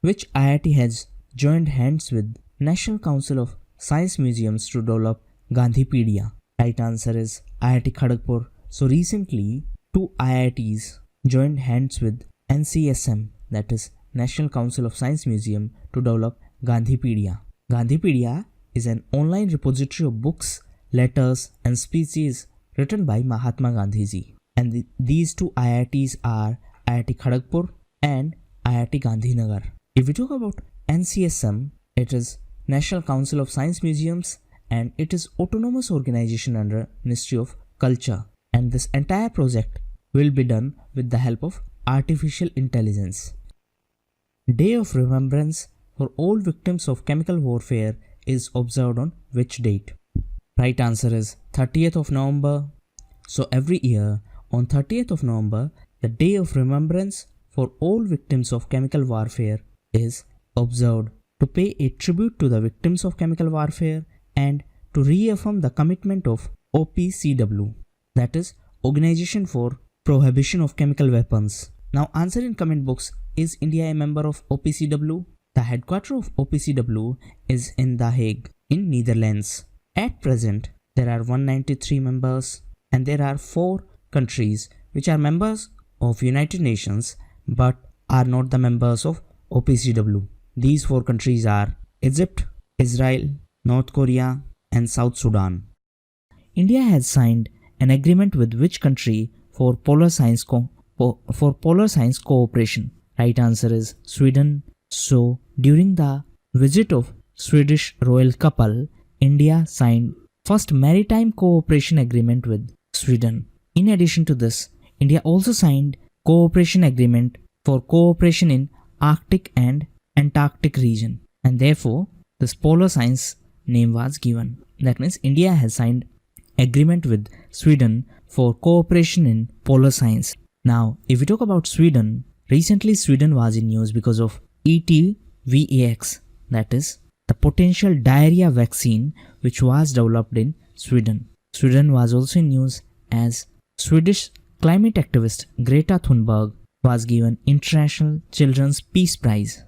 Which IIT has joined hands with National Council of Science Museums to develop Gandhipedia? Right answer is IIT Kharagpur. So recently, two IITs joined hands with NCSM, that is National Council of Science Museum, to develop Gandhipedia. Gandhipedia is an online repository of books, letters and speeches written by Mahatma Gandhi ji. And these two IITs are IIT Kharagpur and IIT Gandhinagar. If we talk about NCSM, it is National Council of Science Museums, and it is autonomous organization under Ministry of Culture. And this entire project will be done with the help of artificial intelligence. Day of Remembrance for all victims of chemical warfare is observed on which date? Right answer is 30th of November. So every year on 30th of November, the Day of Remembrance for all victims of chemical warfare is observed to pay a tribute to the victims of chemical warfare and to reaffirm the commitment of OPCW, that is Organization for Prohibition of Chemical Weapons. Now answer in comment box, is India a member of OPCW? The headquarters of OPCW is in The Hague in Netherlands. At present, there are 193 members, and there are 4 countries which are members of United Nations but are not the members of OPCW. These 4 countries are Egypt, Israel, North Korea and South Sudan. India has signed an agreement with which country for polar science cooperation? Right answer is Sweden. So during the visit of Swedish royal couple, India signed first maritime cooperation agreement with Sweden. In addition to this, India also signed cooperation agreement for cooperation in Arctic and Antarctic region, and therefore this polar science name was given. That means India has signed agreement with Sweden for cooperation in polar science. Now, if we talk about Sweden, recently Sweden was in news because of ETVAX, that is the potential diarrhea vaccine which was developed in Sweden. Sweden was also in news as Swedish climate activist Greta Thunberg was given International Children's Peace Prize.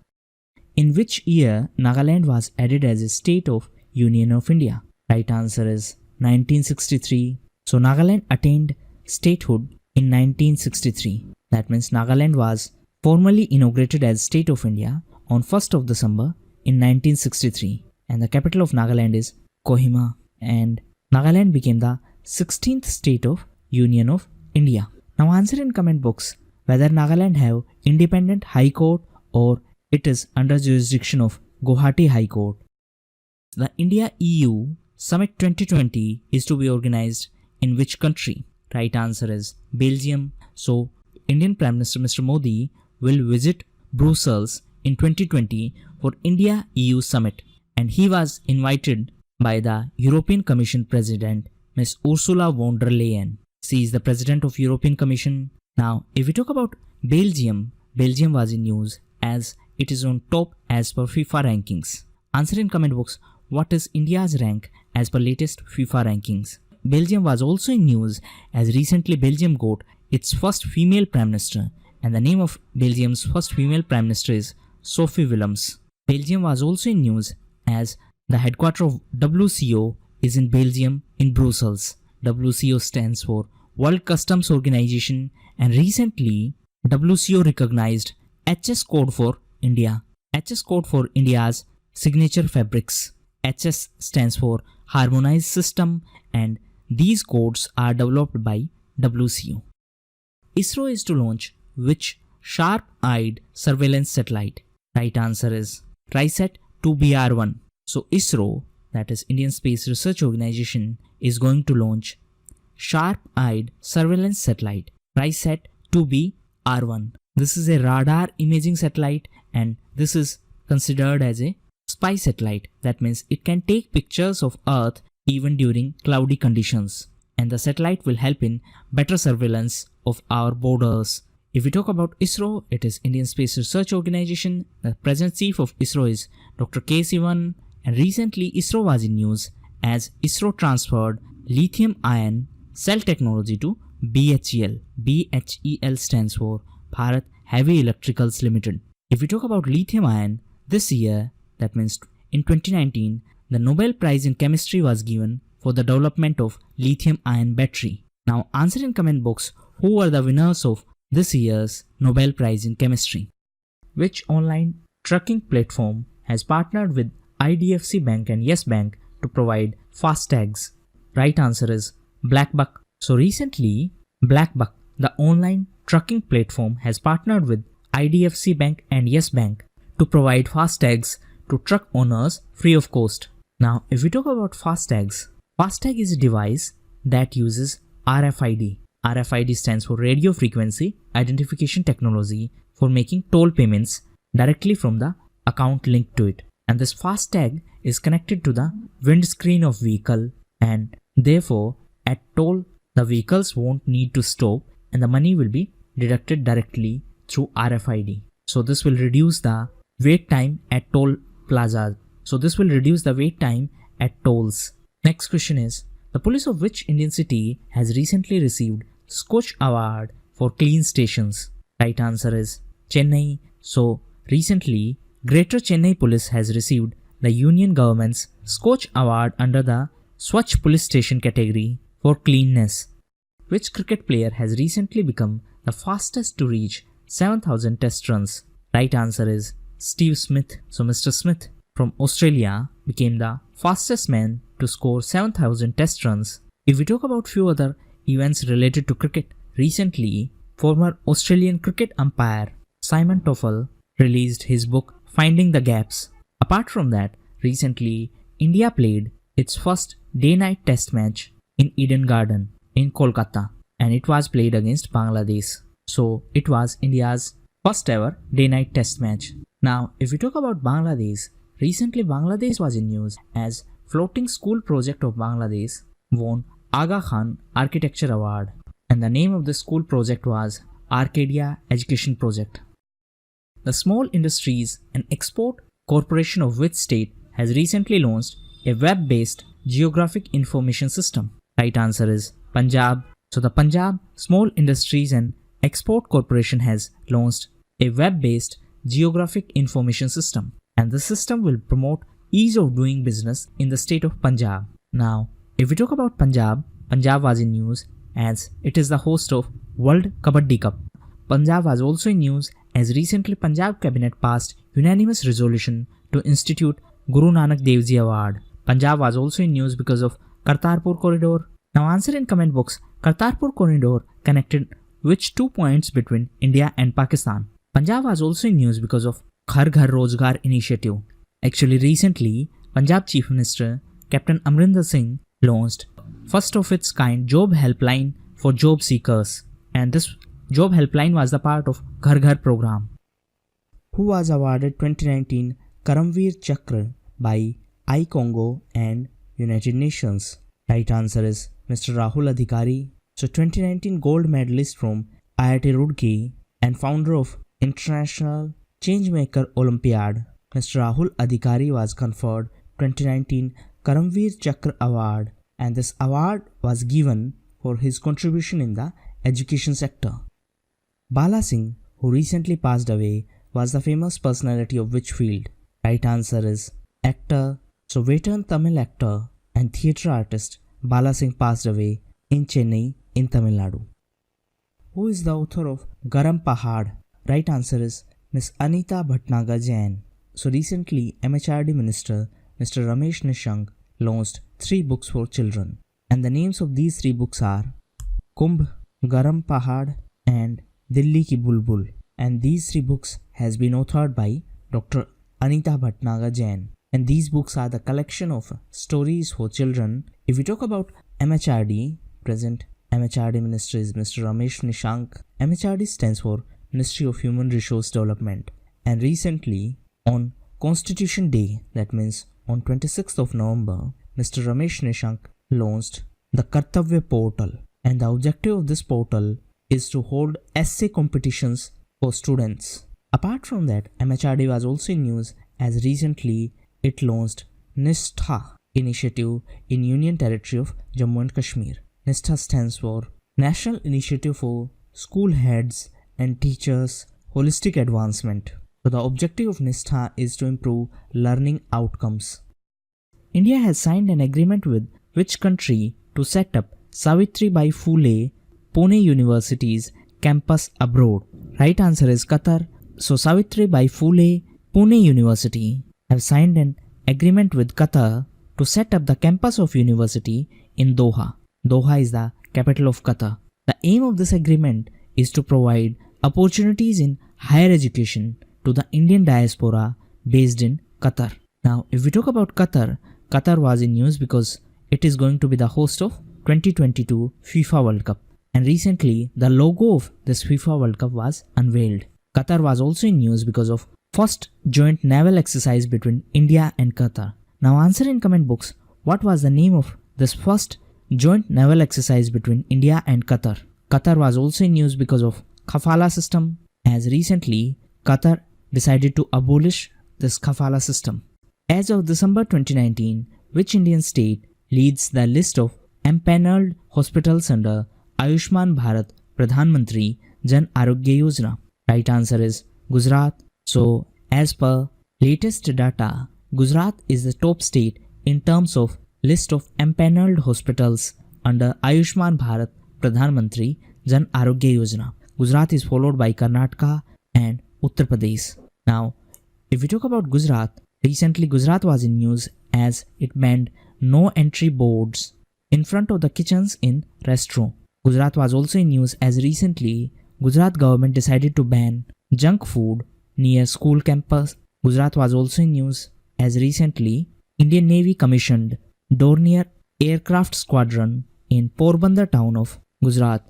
In which year Nagaland was added as a state of Union of India? Right answer is 1963. So Nagaland attained statehood in 1963. That means Nagaland was formally inaugurated as State of India on 1st of December in 1963, and the capital of Nagaland is Kohima, and Nagaland became the 16th state of Union of India. Now answer in comment box whether Nagaland have independent High Court or it is under jurisdiction of Guwahati High Court. The India-EU Summit 2020 is to be organized in which country? Right answer is Belgium. So Indian Prime Minister Mr. Modi will visit Brussels in 2020 for India-EU Summit, and he was invited by the European Commission President Ms. Ursula von der Leyen. She is the President of European Commission. Now if we talk about Belgium, Belgium was in news as it is on top as per FIFA rankings. Answer in comment box what is India's rank as per latest FIFA rankings. Belgium was also in news as recently Belgium got its first female Prime Minister, and the name of Belgium's first female Prime Minister is Sophie Willems. Belgium was also in news as the headquarters of WCO is in Belgium in Brussels. WCO stands for World Customs Organization, and recently WCO recognized HS code for India. HS code for India's signature fabrics. HS stands for Harmonized System, and these codes are developed by WCO. ISRO is to launch which sharp-eyed surveillance satellite? Right answer is TriSat 2BR1. So ISRO, that is Indian Space Research Organization, is going to launch sharp-eyed surveillance satellite TriSat 2BR1. This is a radar imaging satellite, and this is considered as a spy satellite. That means it can take pictures of Earth even during cloudy conditions, and the satellite will help in better surveillance of our borders. If we talk about ISRO, it is Indian Space Research Organization. The present chief of ISRO is Dr. K. Sivan, and recently ISRO was in news as ISRO transferred lithium-ion cell technology to BHEL. BHEL stands for Bharat Heavy Electricals Limited. If we talk about lithium-ion, this year, that means in 2019, the Nobel Prize in Chemistry was given for the development of lithium-ion battery. Now answer in comment box who were the winners of this year's Nobel Prize in Chemistry. Which online trucking platform has partnered with IDFC Bank and Yes Bank to provide FASTags? Right answer is BlackBuck. So recently, BlackBuck, the online trucking platform, has partnered with IDFC Bank and Yes Bank to provide FASTags to truck owners free of cost. Now if we talk about FASTags, FASTag is a device that uses RFID. RFID stands for Radio Frequency Identification Technology for making toll payments directly from the account linked to it. And this FASTag is connected to the windscreen of vehicle, and therefore at toll the vehicles won't need to stop and the money will be deducted directly through RFID. So this will reduce the wait time at toll plazas. So this will reduce the wait time at tolls. Next question is, the police of which Indian city has recently received Scotch Award for clean stations? Right answer is Chennai. So recently, Greater Chennai Police has received the Union Government's Scotch Award under the Swachh Police Station category for cleanness. Which cricket player has recently become the fastest to reach 7,000 test runs? Right answer is Steve Smith. So Mr. Smith from Australia became the fastest man to score 7,000 test runs. If we talk about few other events related to cricket, recently former Australian cricket umpire Simon Toffel released his book Finding the Gaps. Apart from that, recently India played its first day-night test match in Eden Garden in Kolkata, and it was played against Bangladesh. So it was India's first ever day-night test match. Now if we talk about Bangladesh, recently Bangladesh was in news as Floating School Project of Bangladesh won Aga Khan Architecture Award, and the name of the school project was Arcadia Education Project. The Small Industries and Export Corporation of which state has recently launched a web-based geographic information system? Right answer is Punjab. So the Punjab Small Industries and Export Corporation has launched a web-based geographic information system, and the system will promote ease of doing business in the state of Punjab. Now, if we talk about Punjab, Punjab was in news as it is the host of World Kabaddi Cup. Punjab was also in news as recently Punjab cabinet passed unanimous resolution to institute Guru Nanak Dev Ji Award. Punjab was also in news because of Kartarpur Corridor. Now answer in comment box. Kartarpur Corridor connected which 2 points between India and Pakistan? Punjab was also in news because of Ghar Ghar Rozgar initiative. Actually recently, Punjab Chief Minister Captain Amrinder Singh launched first of its kind job helpline for job seekers, and this job helpline was the part of Ghar Ghar program. Who was awarded 2019 Karamveer Chakra by iCongo and United Nations? Right answer is Mr. Rahul Adhikari. So 2019 gold medalist from IIT Roorkee and founder of International Changemaker Olympiad, Mr. Rahul Adhikari was conferred 2019 Karamveer Chakra Award, and this award was given for his contribution in the education sector. Bala Singh, who recently passed away, was the famous personality of which field? Right answer is actor. So veteran Tamil actor and theatre artist Bala Singh passed away in Chennai in Tamil Nadu. Who is the author of Garam Pahad? Right answer is Miss Anita Bhatnagar Jain. So recently MHRD Minister Mr. Ramesh Nishank launched 3 books for children, and the names of these 3 books are Kumbh, Garam Pahad and Dilli Ki Bulbul, and these 3 books has been authored by Dr. Anita Bhatnagar Jain, and these books are the collection of stories for children. If we talk about MHRD, present MHRD Minister is Mr. Ramesh Nishank. MHRD stands for Ministry of Human Resource Development, and recently on Constitution Day, that means on 26th of November, Mr. Ramesh Nishank launched the Kartavya portal, and the objective of this portal is to hold essay competitions for students. Apart from that, MHRD was also in news as recently it launched Nishtha initiative in Union Territory of Jammu and Kashmir. Nishtha stands for National Initiative for School Heads and Teachers Holistic Advancement. So the objective of Nishtha is to improve learning outcomes. India has signed an agreement with which country to set up Savitribai Phule Pune University's campus abroad? Right answer is Qatar. So Savitribai Phule Pune University have signed an agreement with Qatar to set up the campus of university in Doha. Doha is the capital of Qatar. The aim of this agreement is to provide opportunities in higher education to the Indian diaspora based in Qatar. Now, if we talk about Qatar, Qatar was in news because it is going to be the host of 2022 FIFA World Cup, and recently the logo of this FIFA World Cup was unveiled. Qatar was also in news because of first joint naval exercise between India and Qatar. Now answer in comment box, what was the name of this first joint naval exercise between India and Qatar? Qatar was also in news because of Kafala system, as recently Qatar decided to abolish this Kafala system. As of December 2019, which Indian state leads the list of empaneled hospitals under Ayushman Bharat Pradhan Mantri Jan Arogya Yojana? Right answer is Gujarat. So as per latest data, Gujarat is the top state in terms of list of empaneled hospitals under Ayushman Bharat Pradhan Mantri Jan Arogya Yojana. Gujarat is followed by Karnataka and Uttar Pradesh. Now, if we talk about Gujarat, recently Gujarat was in news as it banned no entry boards in front of the kitchens in restaurant. Gujarat was also in news as recently Gujarat government decided to ban junk food near school campus. Gujarat was also in news as recently Indian Navy commissioned Dornier aircraft squadron in Porbandar town of Gujarat.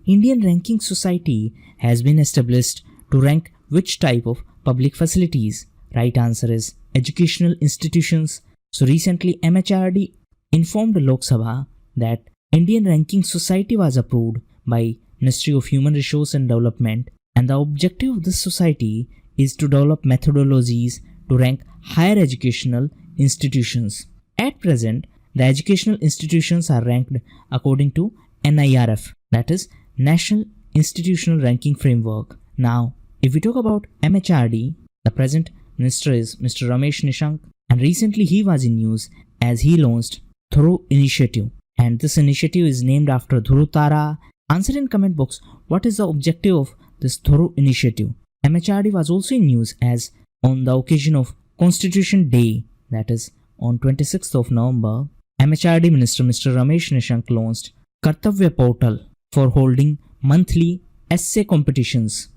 Indian Ranking Society has been established to rank which type of public facilities? Right answer is educational institutions. So recently MHRD informed Lok Sabha that Indian Ranking Society was approved by Ministry of Human Resource and Development, and the objective of this society is to develop methodologies to rank higher educational institutions. At present, the educational institutions are ranked according to NIRF, that is National Institutional Ranking Framework. Now, if we talk about MHRD, the present minister is Mr. Ramesh Nishank, and recently he was in news as he launched Dhruv initiative, and this initiative is named after Dhruv Tara. Answer in comment box what is the objective of this Dhruv initiative. MHRD was also in news as on the occasion of Constitution Day, that is on 26th of November, MHRD Minister Mr. Ramesh Nishank launched Kartavya Portal for holding monthly essay competitions.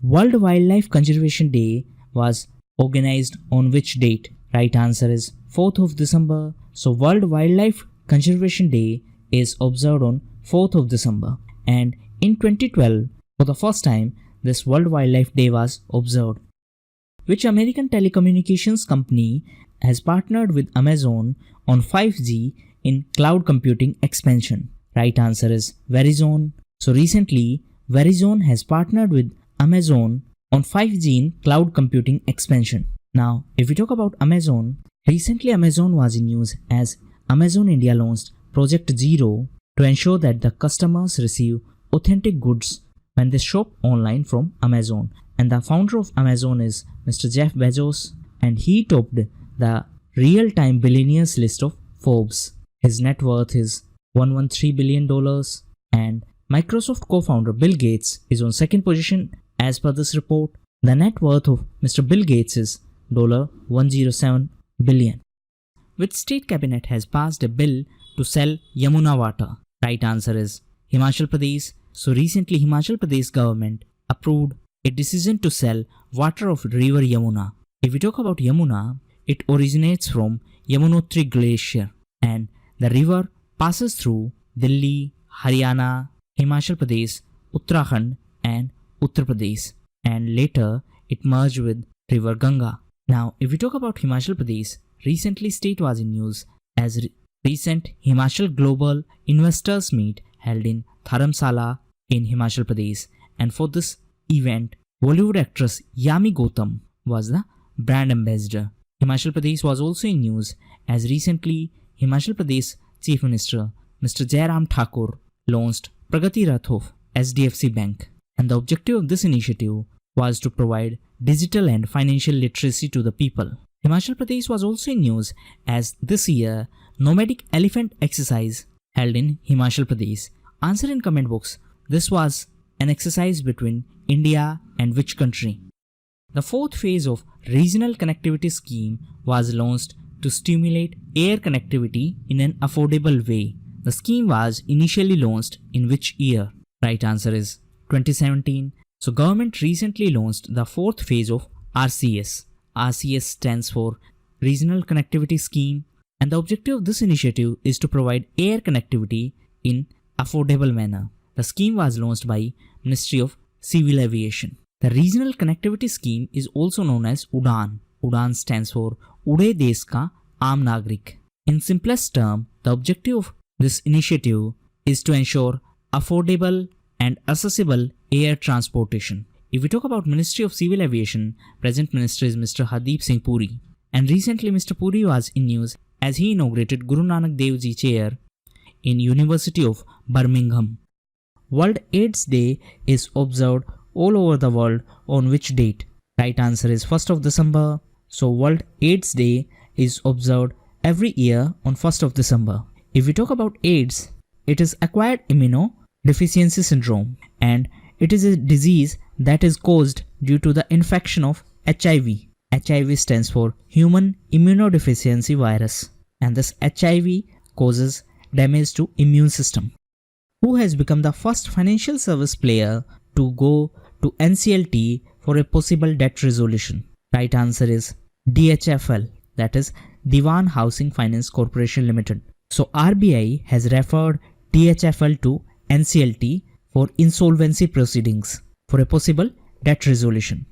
World Wildlife Conservation Day was organized on which date? Right answer is 4th of December. So World Wildlife Conservation Day is observed on 4th of December. And in 2012, for the first time, this World Wildlife Day was observed. Which American telecommunications company has partnered with Amazon on 5G in cloud computing expansion? Right answer is Verizon. So recently, Verizon has partnered with Amazon on 5G in cloud computing expansion. Now, if we talk about Amazon, recently Amazon was in news as Amazon India launched Project Zero to ensure that the customers receive authentic goods when they shop online from Amazon. And the founder of Amazon is Mr. Jeff Bezos, and he topped the real-time billionaires list of Forbes. His net worth is $113 billion, and Microsoft co-founder Bill Gates is on second position. As per this report, the net worth of Mr. Bill Gates is $107 billion. Which state cabinet has passed a bill to sell Yamuna water? Right answer is Himachal Pradesh. So recently Himachal Pradesh government approved a decision to sell water of river Yamuna. If we talk about Yamuna, it originates from Yamunotri Glacier, and the river passes through Delhi, Haryana, Himachal Pradesh, Uttarakhand and Uttar Pradesh, and later it merged with river Ganga. Now, if we talk about Himachal Pradesh, recently state was in news as recent Himachal Global Investors Meet held in Dharamsala in Himachal Pradesh, and for this event, Bollywood actress Yami Gautam was the brand ambassador. Himachal Pradesh was also in news as recently Himachal Pradesh Chief Minister Mr. Jairam Thakur launched Pragati Rath of SDFC Bank, and the objective of this initiative was to provide digital and financial literacy to the people. Himachal Pradesh was also in news as this year nomadic elephant exercise held in Himachal Pradesh. Answer in comment box. This was an exercise between India and which country? The fourth phase of Regional Connectivity Scheme was launched to stimulate air connectivity in an affordable way. The scheme was initially launched in which year? Right answer is 2017. So government recently launched the fourth phase of RCS. RCS stands for Regional Connectivity Scheme, and the objective of this initiative is to provide air connectivity in affordable manner. The scheme was launched by Ministry of Civil Aviation. The Regional Connectivity Scheme is also known as UDAN. UDAN stands for Ude Desh Ka Aam Nagrik. In simplest term, the objective of this initiative is to ensure affordable and accessible air transportation. If we talk about Ministry of Civil Aviation, present minister is Mr. Hardeep Singh Puri. And recently Mr. Puri was in news as he inaugurated Guru Nanak Dev Ji Chair in University of Birmingham. World AIDS Day is observed all over the world on which date? Right answer is 1st of December. So World AIDS Day is observed every year on 1st of December. If we talk about AIDS, it is acquired immunodeficiency syndrome, and it is a disease that is caused due to the infection of HIV. HIV stands for Human Immunodeficiency Virus, and this HIV causes damage to immune system. Who has become the first financial service player to go to NCLT for a possible debt resolution? Right answer is DHFL, that is Diwan Housing Finance Corporation Limited. So RBI has referred DHFL to NCLT for insolvency proceedings for a possible debt resolution.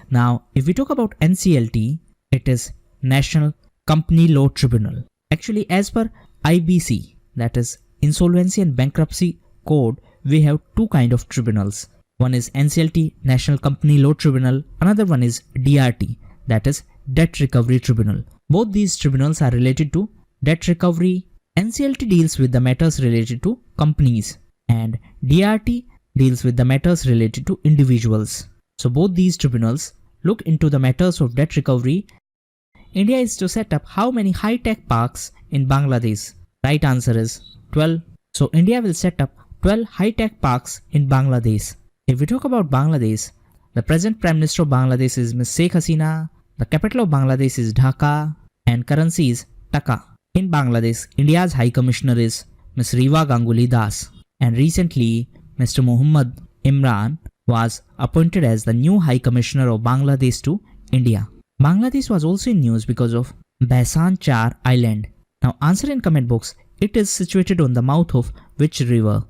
Now, if we talk about NCLT, it is National Company Law Tribunal. Actually, as per IBC, that is Insolvency and Bankruptcy Code, we have two kind of tribunals. One is NCLT, National Company Law Tribunal. Another one is DRT, that is Debt Recovery Tribunal. Both these tribunals are related to debt recovery. NCLT deals with the matters related to companies and DRT deals with the matters related to individuals. So both these tribunals look into the matters of debt recovery. India is to set up how many high-tech parks in Bangladesh? Right answer is 12. So India will set up 12 high-tech parks in Bangladesh. If we talk about Bangladesh, the present Prime Minister of Bangladesh is Ms. Sheikh Hasina, the capital of Bangladesh is Dhaka, and currency is Taka. In Bangladesh, India's High Commissioner is Ms. Riva Ganguly Das, and recently Mr. Muhammad Imran was appointed as the new High Commissioner of Bangladesh to India. Bangladesh was also in news because of Bhasan Char Island. Now answer in comment box, it is situated on the mouth of which river?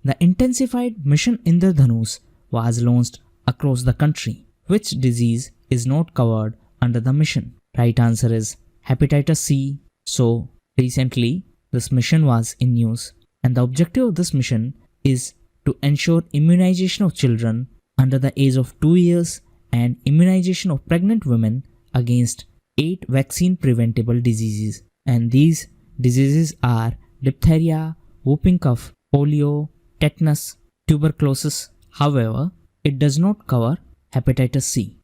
The intensified Mission Indradhanush was launched across the country. Which disease is not covered under the mission? Right answer is hepatitis C. So recently this mission was in news, and the objective of this mission is to ensure immunization of children under the age of 2 years and immunization of pregnant women against 8 vaccine preventable diseases. And these diseases are diphtheria, whooping cough, polio, tetanus, tuberculosis. However, it does not cover hepatitis C.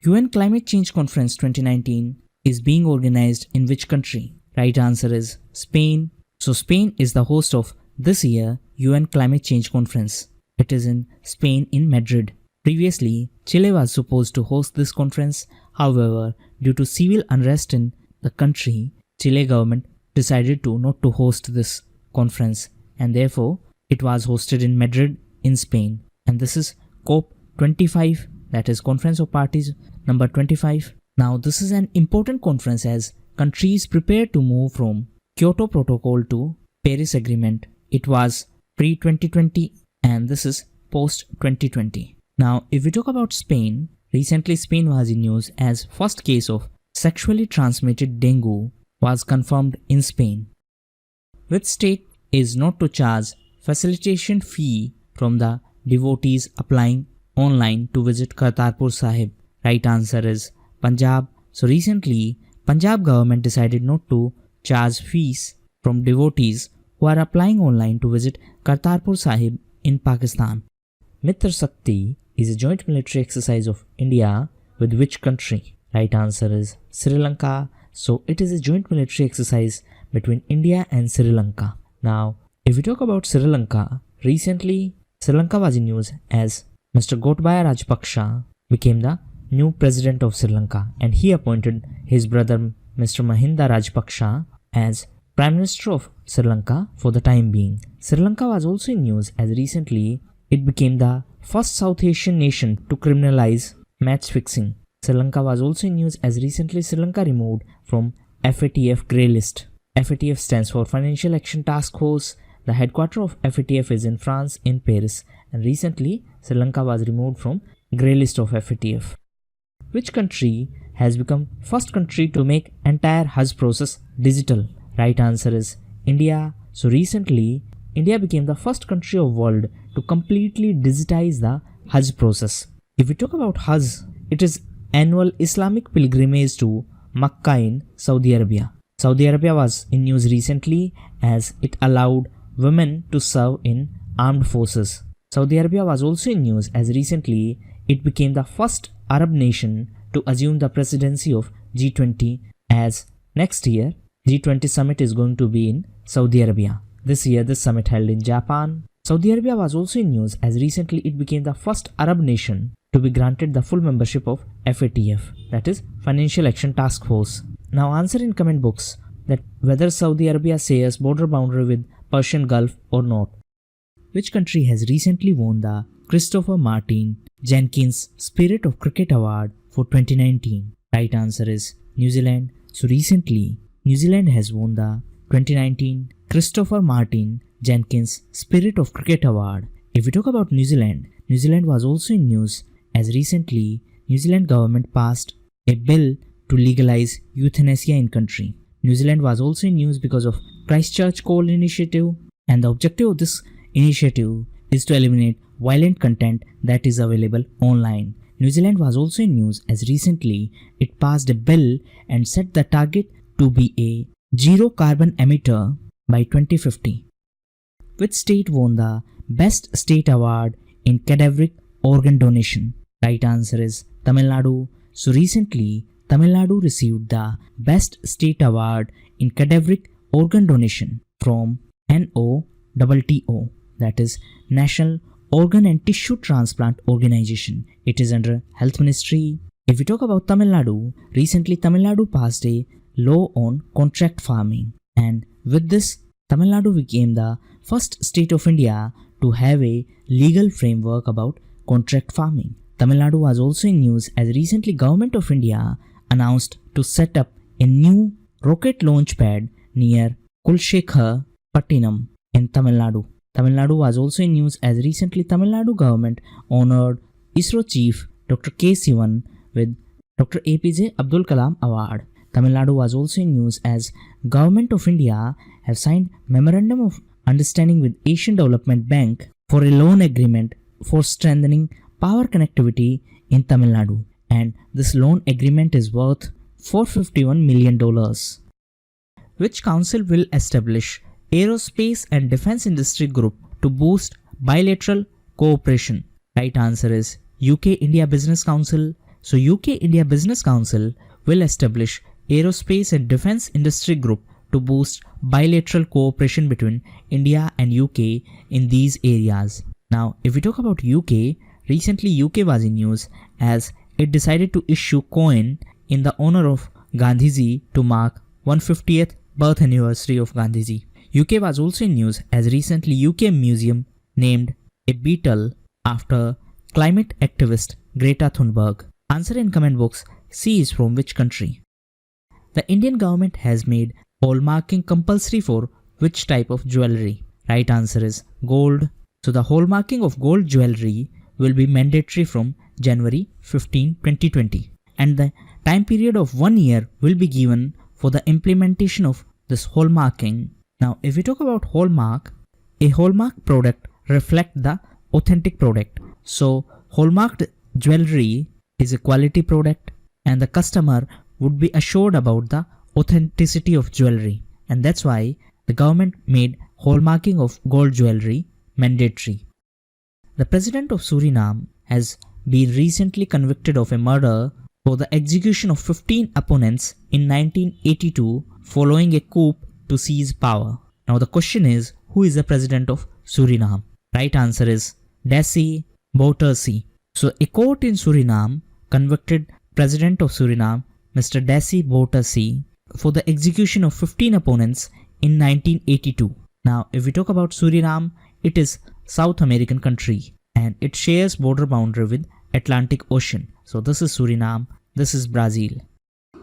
UN Climate Change Conference 2019 is being organized in which country? Right answer is Spain. So Spain is the host of this year UN Climate Change Conference. It is in Spain in Madrid. Previously, Chile was supposed to host this conference. However, due to civil unrest in the country, Chile government decided not to host this conference, and therefore it was hosted in Madrid in Spain. And this is COP25, that is Conference of Parties number 25. Now this is an important conference as countries prepare to move from Kyoto Protocol to Paris Agreement. It was pre-2020 and this is post-2020. Now if we talk about Spain, recently Spain was in news as first case of sexually transmitted dengue was confirmed in Spain. Which state is not to charge facilitation fee from the devotees applying online to visit Kartarpur Sahib? Right answer is Punjab. So recently, Punjab government decided not to charge fees from devotees who are applying online to visit Kartarpur Sahib in Pakistan. Mitra Shakti is a joint military exercise of India with which country? Right answer is Sri Lanka. So it is a joint military exercise between India and Sri Lanka. Now, if we talk about Sri Lanka, recently Sri Lanka was in news as Mr. Gotabaya Rajapaksa became the new president of Sri Lanka, and he appointed his brother Mr. Mahinda Rajapaksa as Prime Minister of Sri Lanka for the time being. Sri Lanka was also in news as recently it became the first South Asian nation to criminalize match fixing. Sri Lanka was also in news as recently Sri Lanka removed from FATF grey list. FATF stands for Financial Action Task Force. The headquarters of FATF is in France in Paris, and recently Sri Lanka was removed from grey list of FATF. Which country has become first country to make entire Hajj process digital? Right answer is India. So recently India became the first country of world to completely digitize the Hajj process. If we talk about Hajj, it is annual Islamic pilgrimage to Makkah in Saudi Arabia. Saudi Arabia was in news recently as it allowed women to serve in armed forces. Saudi Arabia was also in news as recently it became the first Arab nation to assume the presidency of G20, as next year G20 summit is going to be in Saudi Arabia. This year this summit held in Japan. Saudi Arabia was also in news as recently it became the first Arab nation to be granted the full membership of FATF, that is Financial Action Task Force. Now answer in comment box that whether Saudi Arabia shares border boundary with Persian Gulf or not. Which country has recently won the Christopher Martin Jenkins Spirit of Cricket Award for 2019? Right answer is New Zealand. So recently New Zealand has won the 2019 Christopher Martin Jenkins Spirit of Cricket Award. If we talk about New Zealand was also in news as recently New Zealand government passed a bill to legalize euthanasia in country. New Zealand was also in news because of Christchurch Coal Initiative, and the objective of this initiative is to eliminate violent content that is available online. New Zealand was also in news as recently it passed a bill and set the target to be a zero carbon emitter by 2050. Which state won the Best State Award in Cadaveric Organ Donation? Right answer is Tamil Nadu. So recently, Tamil Nadu received the Best State Award in Cadaveric Organ Donation from NOTTO, that is National Organ and Tissue Transplant Organization. It is under Health Ministry. If we talk about Tamil Nadu, recently Tamil Nadu passed a law on contract farming, and with this Tamil Nadu became the first state of India to have a legal framework about contract farming. Tamil Nadu was also in news as recently Government of India announced to set up a new rocket launch pad near Kulshekhar Pattinam in Tamil Nadu. Tamil Nadu was also in news as recently Tamil Nadu government honored ISRO chief Dr. K. Sivan with Dr. APJ Abdul Kalam Award. Tamil Nadu was also in news as Government of India have signed Memorandum of Understanding with Asian Development Bank for a loan agreement for strengthening power connectivity in Tamil Nadu, and this loan agreement is worth $451 million. Which council will establish Aerospace and Defense Industry Group to boost bilateral cooperation? Right answer is UK-India Business Council. So UK-India Business Council will establish Aerospace and Defense Industry Group to boost bilateral cooperation between India and UK in these areas. Now, if we talk about UK, recently UK was in news as it decided to issue coin in the honor of Gandhiji to mark 150th birth anniversary of Gandhiji. UK was also in news as recently UK Museum named a beetle after climate activist Greta Thunberg. Answer in comment box C is from which country? The Indian government has made hallmarking compulsory for which type of jewelry? Right answer is gold. So the hallmarking of gold jewelry will be mandatory from January 15, 2020, and the time period of 1 year will be given for the implementation of this hallmarking. Now, if we talk about hallmark, a hallmark product reflects the authentic product. So hallmarked jewelry is a quality product, and the customer would be assured about the authenticity of jewelry, and that's why the government made hallmarking of gold jewelry mandatory. The president of Suriname has been recently convicted of a murder for the execution of 15 opponents in 1982 following a coup to seize power. Now the question is, who is the president of Suriname? Right answer is Dessie Bouterse. So a court in Suriname convicted president of Suriname, Mr. Dessie Bouterse, for the execution of 15 opponents in 1982. Now, if we talk about Suriname, it is South American country and it shares border boundary with Atlantic Ocean. So this is Suriname, this is Brazil.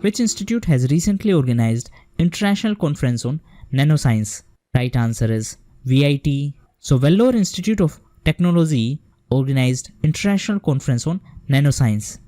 Which institute has recently organized International Conference on Nanoscience? Right answer is VIT. So Vellore Institute of Technology organized International Conference on Nanoscience.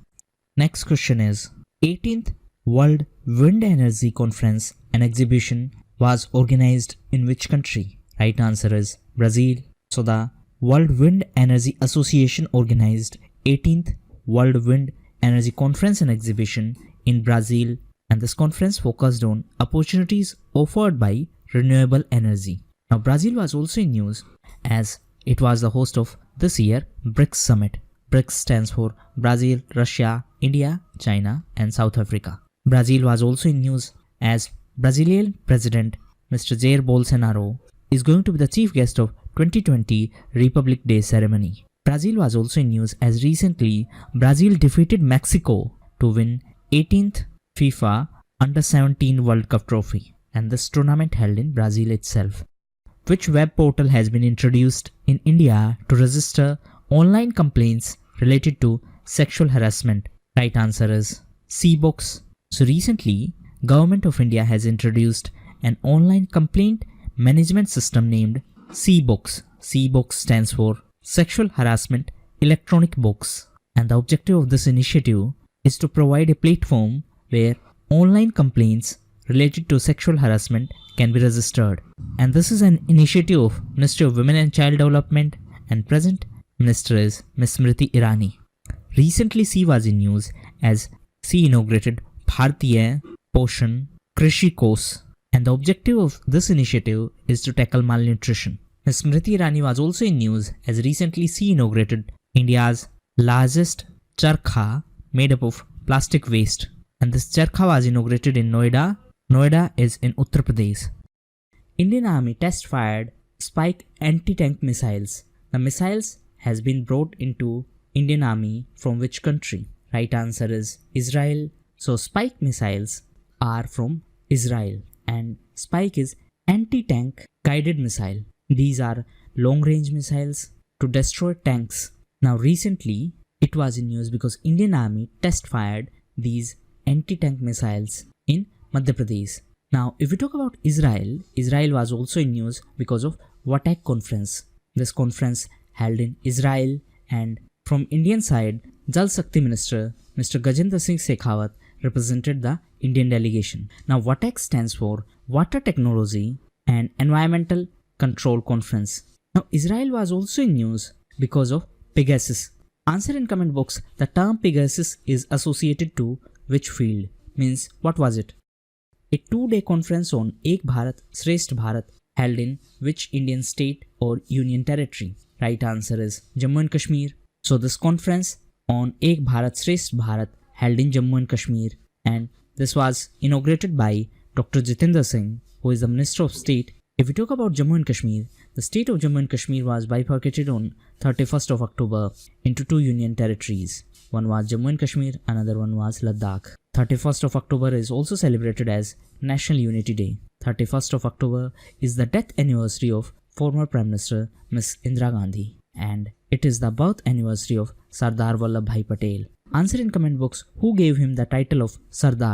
Next question is, 18th World Wind Energy Conference and Exhibition was organized in which country? Right answer is Brazil. So the World Wind Energy Association organized 18th World Wind Energy Conference and Exhibition in Brazil, and this conference focused on opportunities offered by renewable energy. Now Brazil was also in news as it was the host of this year BRICS Summit. BRICS stands for Brazil, Russia, India, China and South Africa. Brazil was also in news as Brazilian President Mr. Jair Bolsonaro is going to be the chief guest of 2020 Republic Day ceremony. Brazil was also in news as recently Brazil defeated Mexico to win 18th FIFA Under-17 World Cup trophy, and this tournament held in Brazil itself. Which web portal has been introduced in India to register online complaints related to sexual harassment? Right answer is CBooks. So recently, Government of India has introduced an online complaint management system named CBooks. CBooks stands for Sexual Harassment Electronic Books, and the objective of this initiative is to provide a platform where online complaints related to sexual harassment can be registered. And this is an initiative of Ministry of Women and Child Development, and present minister is Ms. Smriti Irani. recently C was in news as C inaugurated Bhartiya Poshan Krishi Course, and the objective of this initiative is to tackle malnutrition. Ms. Smriti Irani was also in news as recently she inaugurated India's largest charkha made up of plastic waste, and this charkha was inaugurated in Noida. Noida is in Uttar Pradesh. Indian Army test fired Spike anti-tank missiles. The missiles has been brought into Indian Army from which country? Right answer is Israel. So Spike missiles are from Israel, and Spike is anti-tank guided missile. These are long-range missiles to destroy tanks. Now recently it was in news because Indian Army test fired these anti-tank missiles in Madhya Pradesh. Now if we talk about Israel, Israel was also in news because of WATAC conference. This conference held in Israel, and from Indian side, Jal Shakti Minister Mr. Gajendra Singh Shekhawat represented the Indian delegation. Now WATAC stands for Water Technology and Environmental Control Conference. Now Israel was also in news because of Pegasus. Answer in comment box. The term Pegasus is associated to which field? Means what was it? A 2-day conference on Ek Bharat Shresth Bharat held in which Indian state or union territory? Right answer is Jammu and Kashmir. So this conference on Ek Bharat Shresth Bharat held in Jammu and Kashmir, and this was inaugurated by Dr. Jitendra Singh, who is the Minister of State. If we talk about Jammu and Kashmir, the state of Jammu and Kashmir was bifurcated on 31st of October into 2 union territories. One was Jammu and Kashmir, another one was Ladakh. 31st of October is also celebrated as National Unity Day. 31st of October is the death anniversary of former Prime Minister Ms. Indira Gandhi, and it is the birth anniversary of Sardar Vallabhbhai Patel. Answer in comment box who gave him the title of Sardar.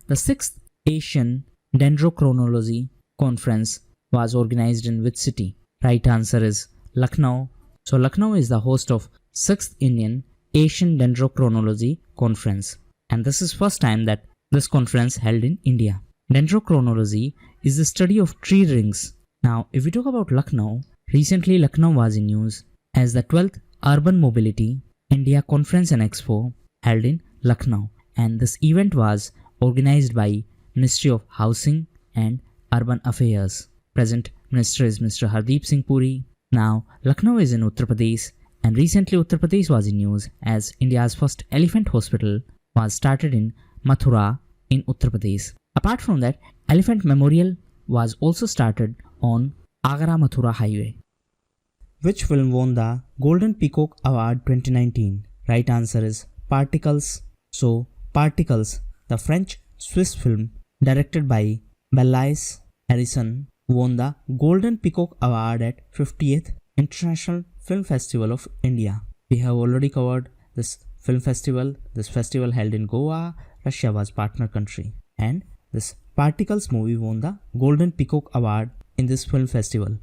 The 6th Asian Dendrochronology Conference was organized in which city? Right answer is Lucknow. So Lucknow is the host of 6th Indian Asian Dendrochronology Conference, and this is first time that this conference held in India. Dendrochronology is the study of tree rings. Now if we talk about Lucknow, recently Lucknow was in news as the 12th Urban Mobility India Conference and Expo held in Lucknow, and this event was organized by Ministry of Housing and Urban Affairs. Present Minister is Mr. Hardeep Singh Puri. Now Lucknow is in Uttar Pradesh, and recently Uttar Pradesh was in news as India's first elephant hospital was started in Mathura in Uttar Pradesh. Apart from that, Elephant Memorial was also started on Agra-Mathura highway. Which film won the Golden Peacock Award 2019? Right answer is Particles. So Particles, the French-Swiss film directed by Belaïs Harrison, won the Golden Peacock Award at 50th International Film Festival of India. We have already covered this film festival. This festival held in Goa. Russia was partner country, and this Particles movie won the Golden Peacock Award in this film festival.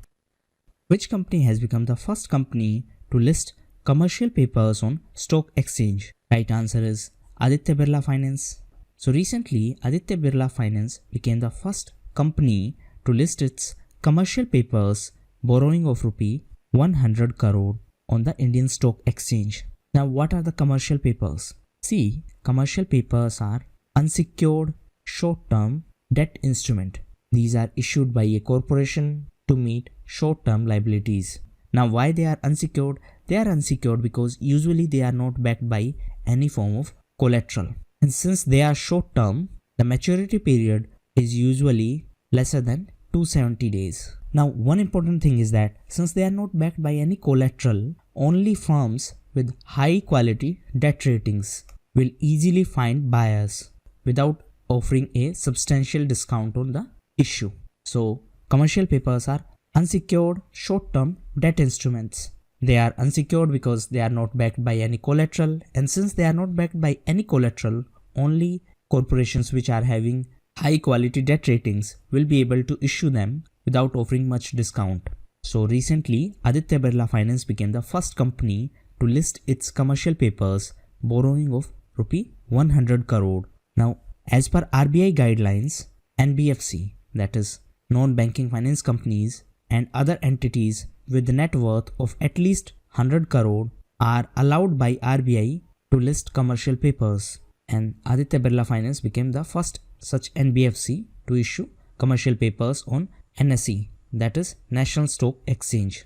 Which company has become the first company to list commercial papers on stock exchange? Right answer is Aditya Birla Finance. So recently Aditya Birla Finance became the first company to list its commercial papers borrowing of rupee 100 crore on the Indian Stock Exchange. Now what are the commercial papers? See, commercial papers are unsecured short-term debt instrument. These are issued by a corporation to meet short-term liabilities. Now why they are unsecured? They are unsecured because usually they are not backed by any form of collateral. And since they are short-term, the maturity period is usually lesser than 270 days. Now one important thing is that since they are not backed by any collateral, only firms with high quality debt ratings will easily find buyers without offering a substantial discount on the issue. So commercial papers are unsecured short-term debt instruments. They are unsecured because they are not backed by any collateral, and since they are not backed by any collateral, only corporations which are having high quality debt ratings will be able to issue them without offering much discount. So recently Aditya Birla Finance became the first company to list its commercial papers borrowing of rupee 100 crore. Now as per RBI guidelines, NBFC, that is non-banking finance companies and other entities with net worth of at least 100 crore are allowed by RBI to list commercial papers, and Aditya Birla Finance became the first such NBFC to issue commercial papers on NSE, that is National Stock Exchange.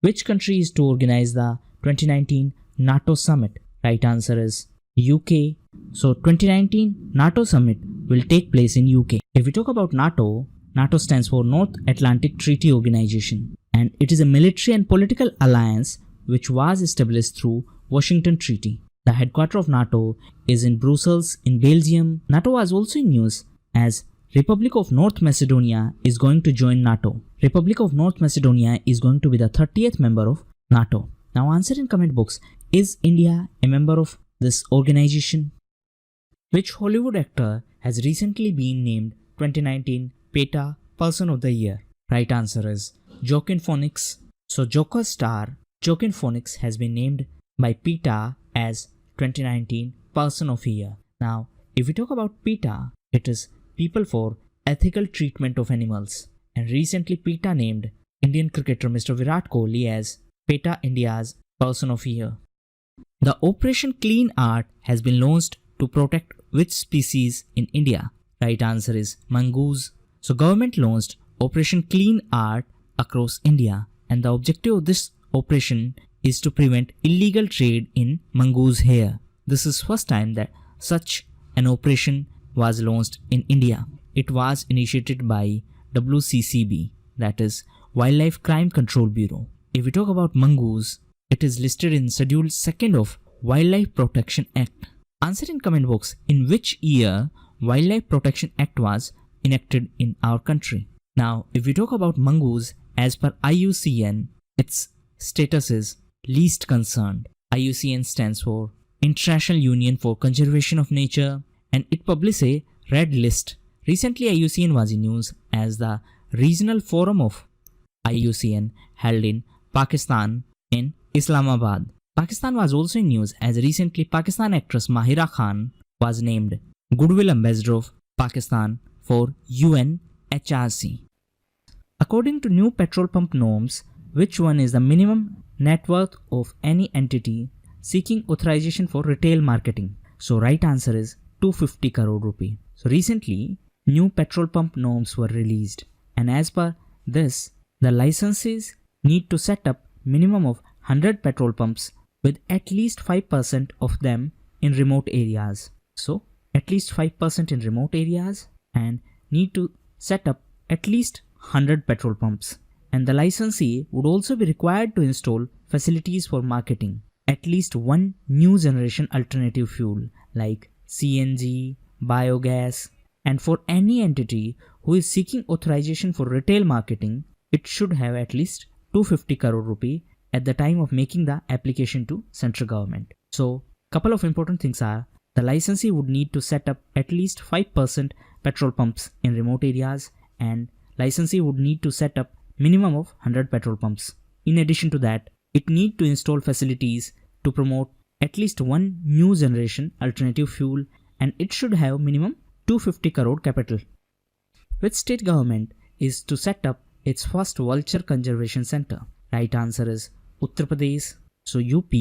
Which country is to organize the 2019 NATO Summit? Right answer is UK. So 2019 NATO Summit will take place in UK. If we talk about NATO, NATO stands for North Atlantic Treaty Organization, and it is a military and political alliance which was established through Washington Treaty. The headquarters of NATO is in Brussels in Belgium. NATO was also in news as Republic of North Macedonia is going to join NATO. Republic of North Macedonia is going to be the 30th member of NATO. Now answer in comment box. Is India a member of this organization? Which Hollywood actor has recently been named 2019 PETA Person of the Year? Right answer is Joaquin Phoenix. So Joker star Joaquin Phoenix has been named by PETA as 2019 Person of the Year. Now, if we talk about PETA, it is People for Ethical Treatment of Animals. And recently PETA named Indian cricketer Mr. Virat Kohli as PETA India's Person of the Year. The Operation Clean Art has been launched to protect which species in India? Right answer is mongoose. So government launched Operation Clean Art across India, and the objective of this operation is to prevent illegal trade in mongoose hair. This is first time that such an operation was launched in India. It was initiated by WCCB, that is Wildlife Crime Control Bureau. If we talk about mongoose, it is listed in Schedule 2nd of Wildlife Protection Act. Answer in comment box in which year Wildlife Protection Act was enacted in our country. Now, if we talk about mongoose, as per IUCN, its status is least concerned. IUCN stands for International Union for Conservation of Nature, and it published a red list. Recently, IUCN was in news as the regional forum of IUCN held in Pakistan in Islamabad. Pakistan was also in news as recently Pakistan actress Mahira Khan was named Goodwill Ambassador of Pakistan for UNHRC. According to new petrol pump norms, which one is the minimum net worth of any entity seeking authorization for retail marketing? So right answer is 250 crore rupee. So recently, new petrol pump norms were released, and as per this, the licensees need to set up minimum of 100 petrol pumps with at least 5% of them in remote areas. So at least 5% in remote areas, and need to set up at least 100 petrol pumps. And the licensee would also be required to install facilities for marketing at least one new generation alternative fuel like CNG, biogas, and for any entity who is seeking authorization for retail marketing, it should have at least 250 crore rupee at the time of making the application to central government. So, couple of important things are, the licensee would need to set up at least 5% petrol pumps in remote areas, and licensee would need to set up minimum of 100 petrol pumps. In addition to that, it need to install facilities to promote at least one new generation alternative fuel, and it should have minimum 250 crore capital. Which state government is to set up its first vulture conservation center? Right answer is Uttar Pradesh. So UP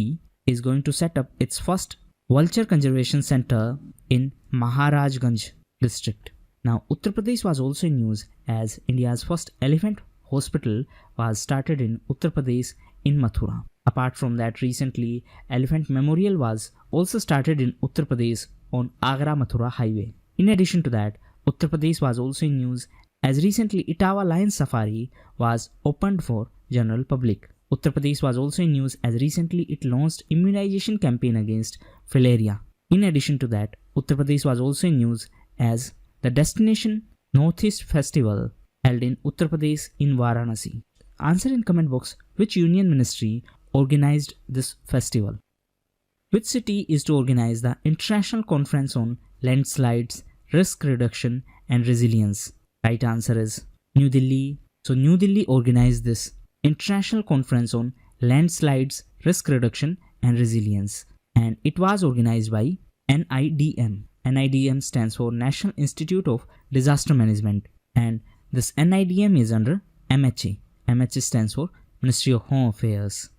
is going to set up its first vulture conservation center in Maharajganj district. Now Uttar Pradesh was also in news as India's first elephant hospital was started in Uttar Pradesh in Mathura. Apart from that, recently Elephant Memorial was also started in Uttar Pradesh on Agra-Mathura highway. In addition to that, Uttar Pradesh was also in news as recently Etawah Lion Safari was opened for general public. Uttar Pradesh was also in news as recently it launched immunization campaign against filaria. In addition to that, Uttar Pradesh was also in news as the Destination Northeast Festival held in Uttar Pradesh in Varanasi. Answer in comment box which union ministry organized this festival. Which city is to organize the International Conference on Landslides, Risk Reduction and Resilience? Right answer is New Delhi. So New Delhi organized this International Conference on Landslides, Risk Reduction and Resilience, and it was organized by NIDM. NIDM stands for National Institute of Disaster Management, and this NIDM is under MHA. MHA stands for Ministry of Home Affairs.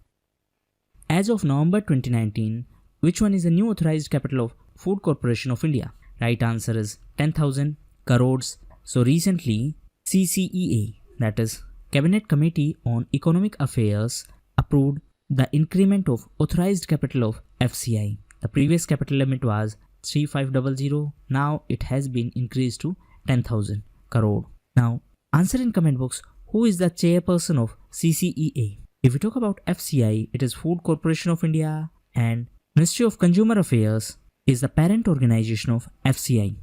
As of November 2019, which one is the new authorized capital of Food Corporation of India? Right answer is 10,000 crores. So recently CCEA, that is Cabinet Committee on Economic Affairs, approved the increment of authorized capital of FCI. The previous capital limit was 3500. Now it has been increased to 10,000 crore. Now answer in comment box who is the chairperson of CCEA. If we talk about FCI, it is Food Corporation of India, and Ministry of Consumer Affairs is the parent organization of FCI.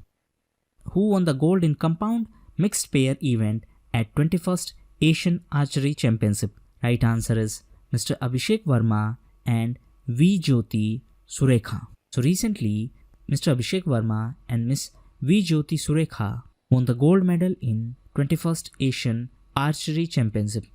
Who won the gold in compound mixed pair event at 21st Asian Archery Championship? Right answer is Mr. Abhishek Verma and V. Jyoti Surekha. So recently, Mr. Abhishek Verma and Miss V. Jyoti Surekha won the gold medal in 21st Asian Archery Championship.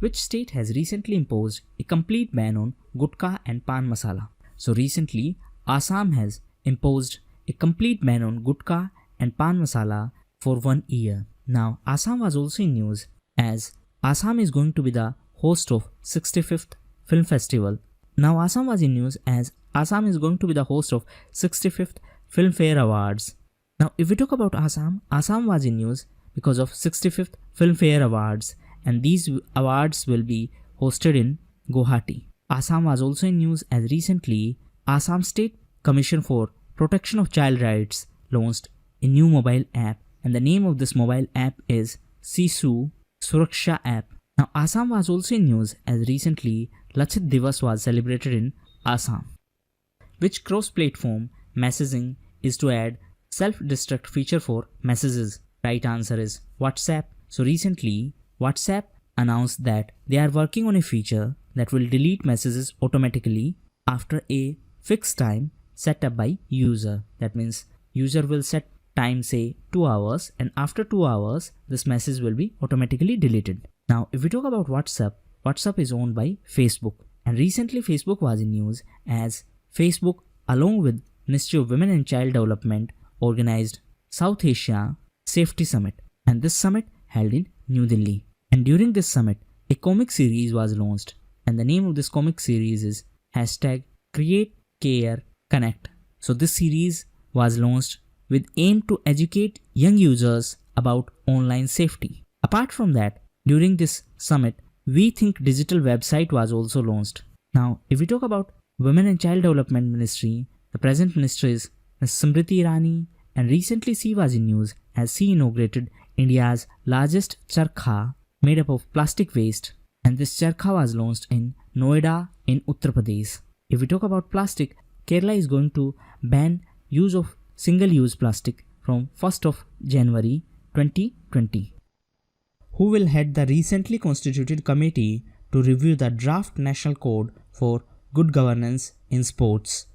Which state has recently imposed a complete ban on gutka and pan masala? So recently, Assam has imposed a complete ban on gutka and pan masala for 1 year. Now, Assam was also in news as Assam is going to be the host of 65th Film Festival. Now, Assam was in news as Assam is going to be the host of 65th Filmfare Awards. Now, if we talk about Assam, Assam was in news because of 65th Filmfare Awards, and these awards will be hosted in Guwahati. Assam was also in news as recently Assam State Commission for Protection of Child Rights launched a new mobile app, and the name of this mobile app is Sisu Suraksha app. Now, Assam was also in news as recently Lachit Divas was celebrated in Assam. Which cross-platform messaging is to add self-destruct feature for messages? Right answer is WhatsApp. So recently, WhatsApp announced that they are working on a feature that will delete messages automatically after a fixed time set up by user. That means user will set time, say 2 hours, and after 2 hours this message will be automatically deleted. Now if we talk about WhatsApp, WhatsApp is owned by Facebook, and recently Facebook was in news as Facebook along with Ministry of Women and Child Development organized South Asia Safety Summit, and this summit held in New Delhi. And during this summit, a comic series was launched, and the name of this comic series is #CreateCareConnect. So this series was launched with aim to educate young users about online safety. Apart from that, during this summit, We Think Digital website was also launched. Now, if we talk about Women and Child Development Ministry, the present minister is Ms. Smriti Irani, and recently she was in news as she inaugurated India's largest charkha made up of plastic waste, and this charkha was launched in Noida in Uttar Pradesh. If we talk about plastic, Kerala is going to ban use of single-use plastic from 1st of January 2020. Who will head the recently constituted committee to review the draft national code for good governance in sports?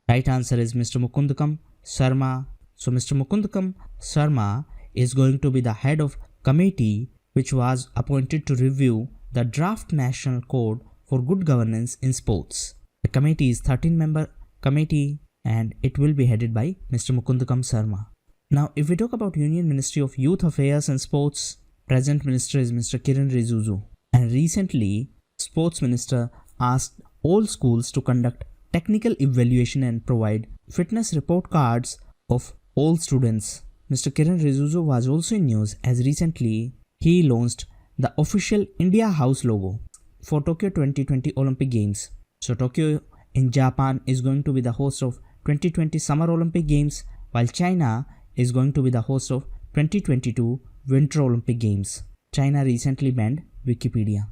Right answer is Mr. Mukundakam Sharma. So Mr. Mukundakam Sharma is going to be the head of committee which was appointed to review the draft national code for good governance in sports. The committee is 13-member committee and it will be headed by Mr. Mukundakam Sharma. Now if we talk about Union Ministry of Youth Affairs and Sports, present minister is Mr. Kiran Rijiju, and recently sports minister asked all schools to conduct technical evaluation and provide fitness report cards of all students. Mr. Kiran Rijiju was also in news as recently he launched the official India House logo for Tokyo 2020 Olympic Games. So Tokyo in Japan is going to be the host of 2020 Summer Olympic Games, while China is going to be the host of 2022 Winter Olympic Games. China recently banned Wikipedia.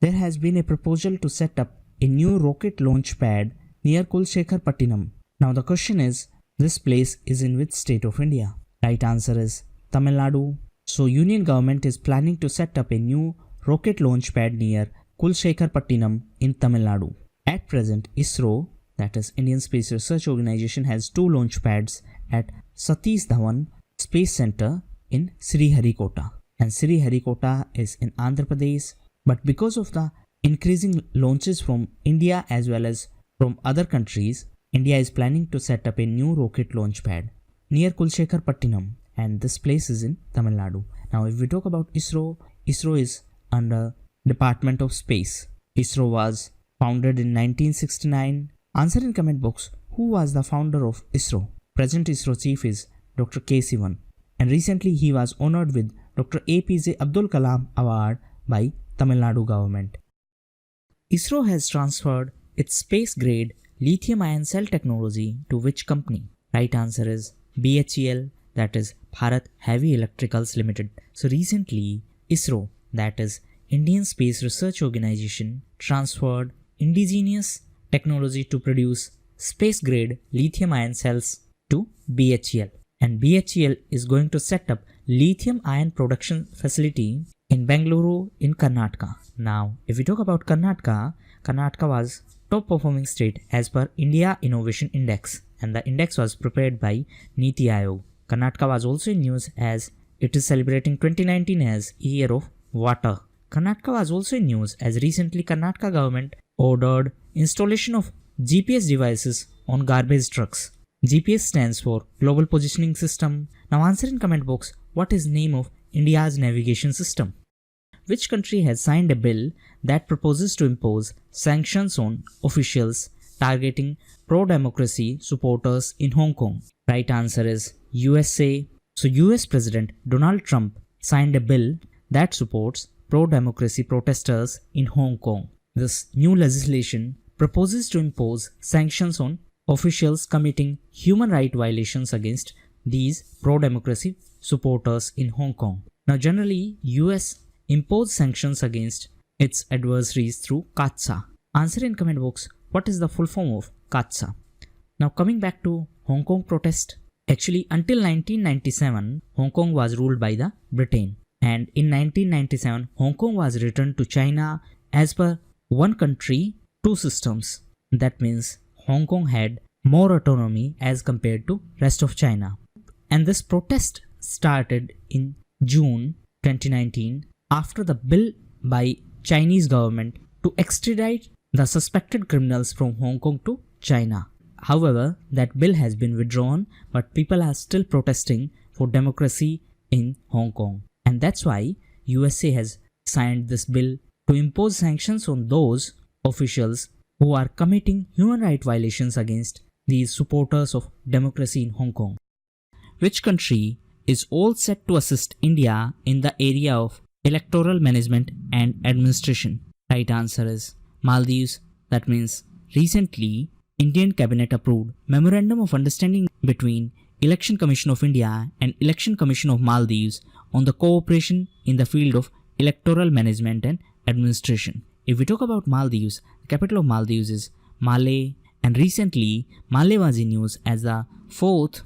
There has been a proposal to set up a new rocket launch pad near Kulshekhar-Pattinam. Now the question is, this place is in which state of India? Right answer is Tamil Nadu. So Union government is planning to set up a new rocket launch pad near Kulshekhar-Pattinam in Tamil Nadu. At present, ISRO, that is Indian Space Research Organization, has 2 launch pads at Satish Dhawan Space Center in Sriharikota, and Sriharikota is in Andhra Pradesh. But because of the increasing launches from India as well as from other countries, India is planning to set up a new rocket launch pad near Kulshekhar-Pattinam, and this place is in Tamil Nadu. Now if we talk about ISRO, ISRO is under Department of Space. ISRO was founded in 1969 Answer in comment box. Who was the founder of ISRO? Present ISRO chief is Dr. K. Sivan, and recently he was honored with Dr. APJ Abdul Kalam Award by Tamil Nadu government. ISRO has transferred its space-grade lithium-ion cell technology to which company? Right answer is BHEL, that is Bharat Heavy Electricals Limited. So recently, ISRO, that is Indian Space Research Organization, transferred indigenous technology to produce space-grade lithium-ion cells to BHEL. And BHEL is going to set up lithium-ion production facility in Bengaluru in Karnataka. Now, if we talk about Karnataka, Karnataka was top performing state as per India Innovation Index, and the index was prepared by Niti Aayog. Karnataka was also in news as it is celebrating 2019 as Year of Water. Karnataka was also in news as recently Karnataka government ordered installation of GPS devices on garbage trucks. GPS stands for Global Positioning System. Now answer in comment box, what is name of India's navigation system? Which country has signed a bill that proposes to impose sanctions on officials targeting pro-democracy supporters in Hong Kong? Right answer is USA. So US President Donald Trump signed a bill that supports pro-democracy protesters in Hong Kong. This new legislation proposes to impose sanctions on officials committing human rights violations against these pro-democracy supporters in Hong Kong. Now generally, US impose sanctions against its adversaries through CAATSA. Answer in comment box, what is the full form of CAATSA? Now coming back to Hong Kong protest. Actually, until 1997, Hong Kong was ruled by the Britain. And in 1997, Hong Kong was returned to China as per one country, two systems. That means Hong Kong had more autonomy as compared to rest of China. And this protest started in June 2019 after the bill by Chinese government to extradite the suspected criminals from Hong Kong to China. However, that bill has been withdrawn, but people are still protesting for democracy in Hong Kong. And that's why USA has signed this bill to impose sanctions on those officials who are committing human rights violations against these supporters of democracy in Hong Kong. Which country is all set to assist India in the area of electoral management and administration? Right answer is Maldives. That means recently Indian cabinet approved Memorandum of Understanding between Election Commission of India and Election Commission of Maldives on the cooperation in the field of electoral management and administration. If we talk about Maldives, the capital of Maldives is Malé, and recently Malé was in news as the 4th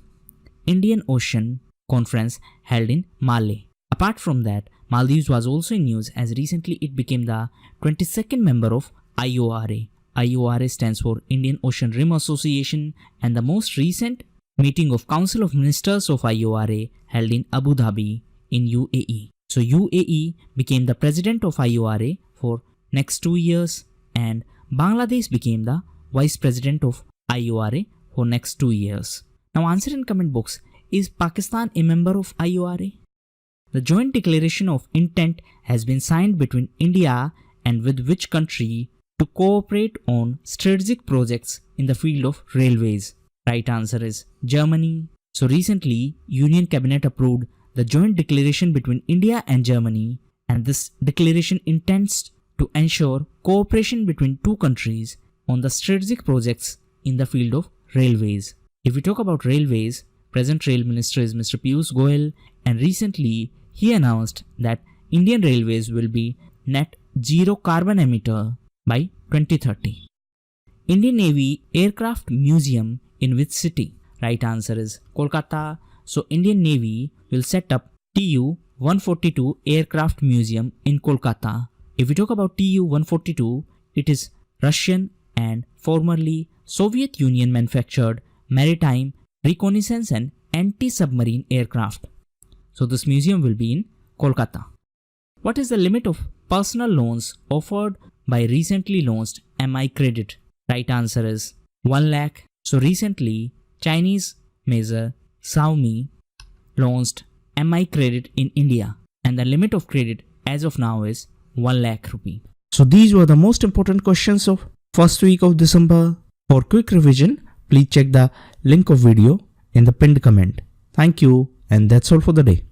Indian Ocean Conference held in Malé. Apart from that, Maldives was also in news as recently it became the 22nd member of IORA. IORA stands for Indian Ocean Rim Association, and the most recent meeting of Council of Ministers of IORA held in Abu Dhabi in UAE. So UAE became the president of IORA for next 2 years, and Bangladesh became the vice president of IORA for next 2 years. Now answer in comment box, is Pakistan a member of IORA? The joint declaration of intent has been signed between India and with which country to cooperate on strategic projects in the field of railways? Right answer is Germany. So recently, Union Cabinet approved the joint declaration between India and Germany, and this declaration intends to ensure cooperation between two countries on the strategic projects in the field of railways. If we talk about railways, present rail minister is Mr. Piyush Goyal, and recently he announced that Indian Railways will be net zero carbon emitter by 2030. Indian Navy Aircraft Museum in which city? Right answer is Kolkata. So Indian Navy will set up Tu-142 Aircraft Museum in Kolkata. If we talk about Tu-142, it is Russian and formerly Soviet Union manufactured maritime reconnaissance and anti-submarine aircraft. So this museum will be in Kolkata. What is the limit of personal loans offered by recently launched MI Credit? Right answer is 1 lakh. So recently, Chinese major Xiaomi launched MI Credit in India, and the limit of credit as of now is 1 lakh rupee. So these were the most important questions of first week of December. For quick revision, please check the link of video in the pinned comment. Thank you, and that's all for the day.